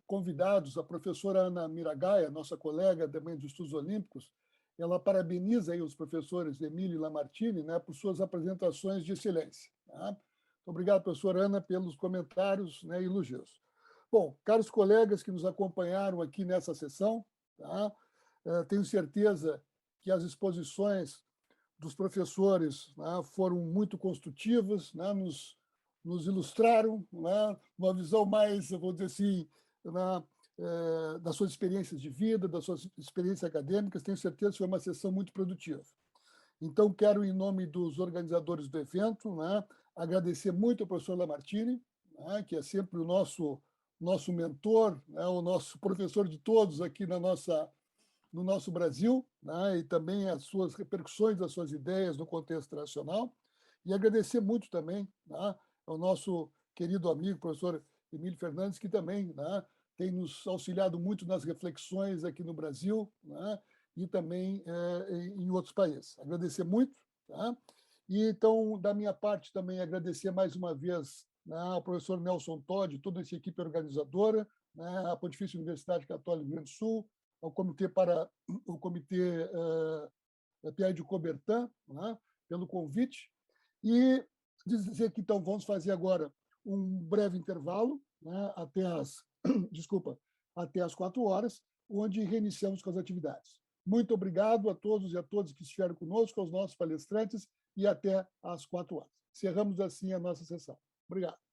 convidados, a professora Ana Miragaia, nossa colega também dos Estudos Olímpicos, ela parabeniza aí os professores Emílio e Lamartine, né, por suas apresentações de excelência. Tá? Obrigado, professora Ana, pelos comentários, né, e elogios. Bom, caros colegas que nos acompanharam aqui nessa sessão, tá? Tenho certeza que as exposições dos professores, né, foram muito construtivas, né, nos ilustraram, né, uma visão mais, eu vou dizer assim, das suas experiências de vida, das suas experiências acadêmicas. Tenho certeza que foi uma sessão muito produtiva. Então, quero, em nome dos organizadores do evento, né, agradecer muito ao professor Lamartine, né, que é sempre o nosso mentor, né, o nosso professor de todos aqui no nosso Brasil, né, e também as suas repercussões, as suas ideias no contexto internacional. E agradecer muito também, né, ao nosso querido amigo, professor Emílio Fernandes, que também, né, tem nos auxiliado muito nas reflexões aqui no Brasil, né, e também em outros países. Agradecer muito. Tá? E, então, da minha parte, também agradecer mais uma vez, né, ao professor Nelson Todd, toda essa equipe organizadora, né, à Pontifícia Universidade Católica do Rio Grande do Sul, ao Comitê Pierre de Coubertin, né, pelo convite. E dizer que, então, vamos fazer agora um breve intervalo, né, até as 4 horas, onde reiniciamos com as atividades. Muito obrigado a todos e a todas que estiveram conosco, aos nossos palestrantes, e até às 4 horas. Encerramos assim a nossa sessão. Obrigado.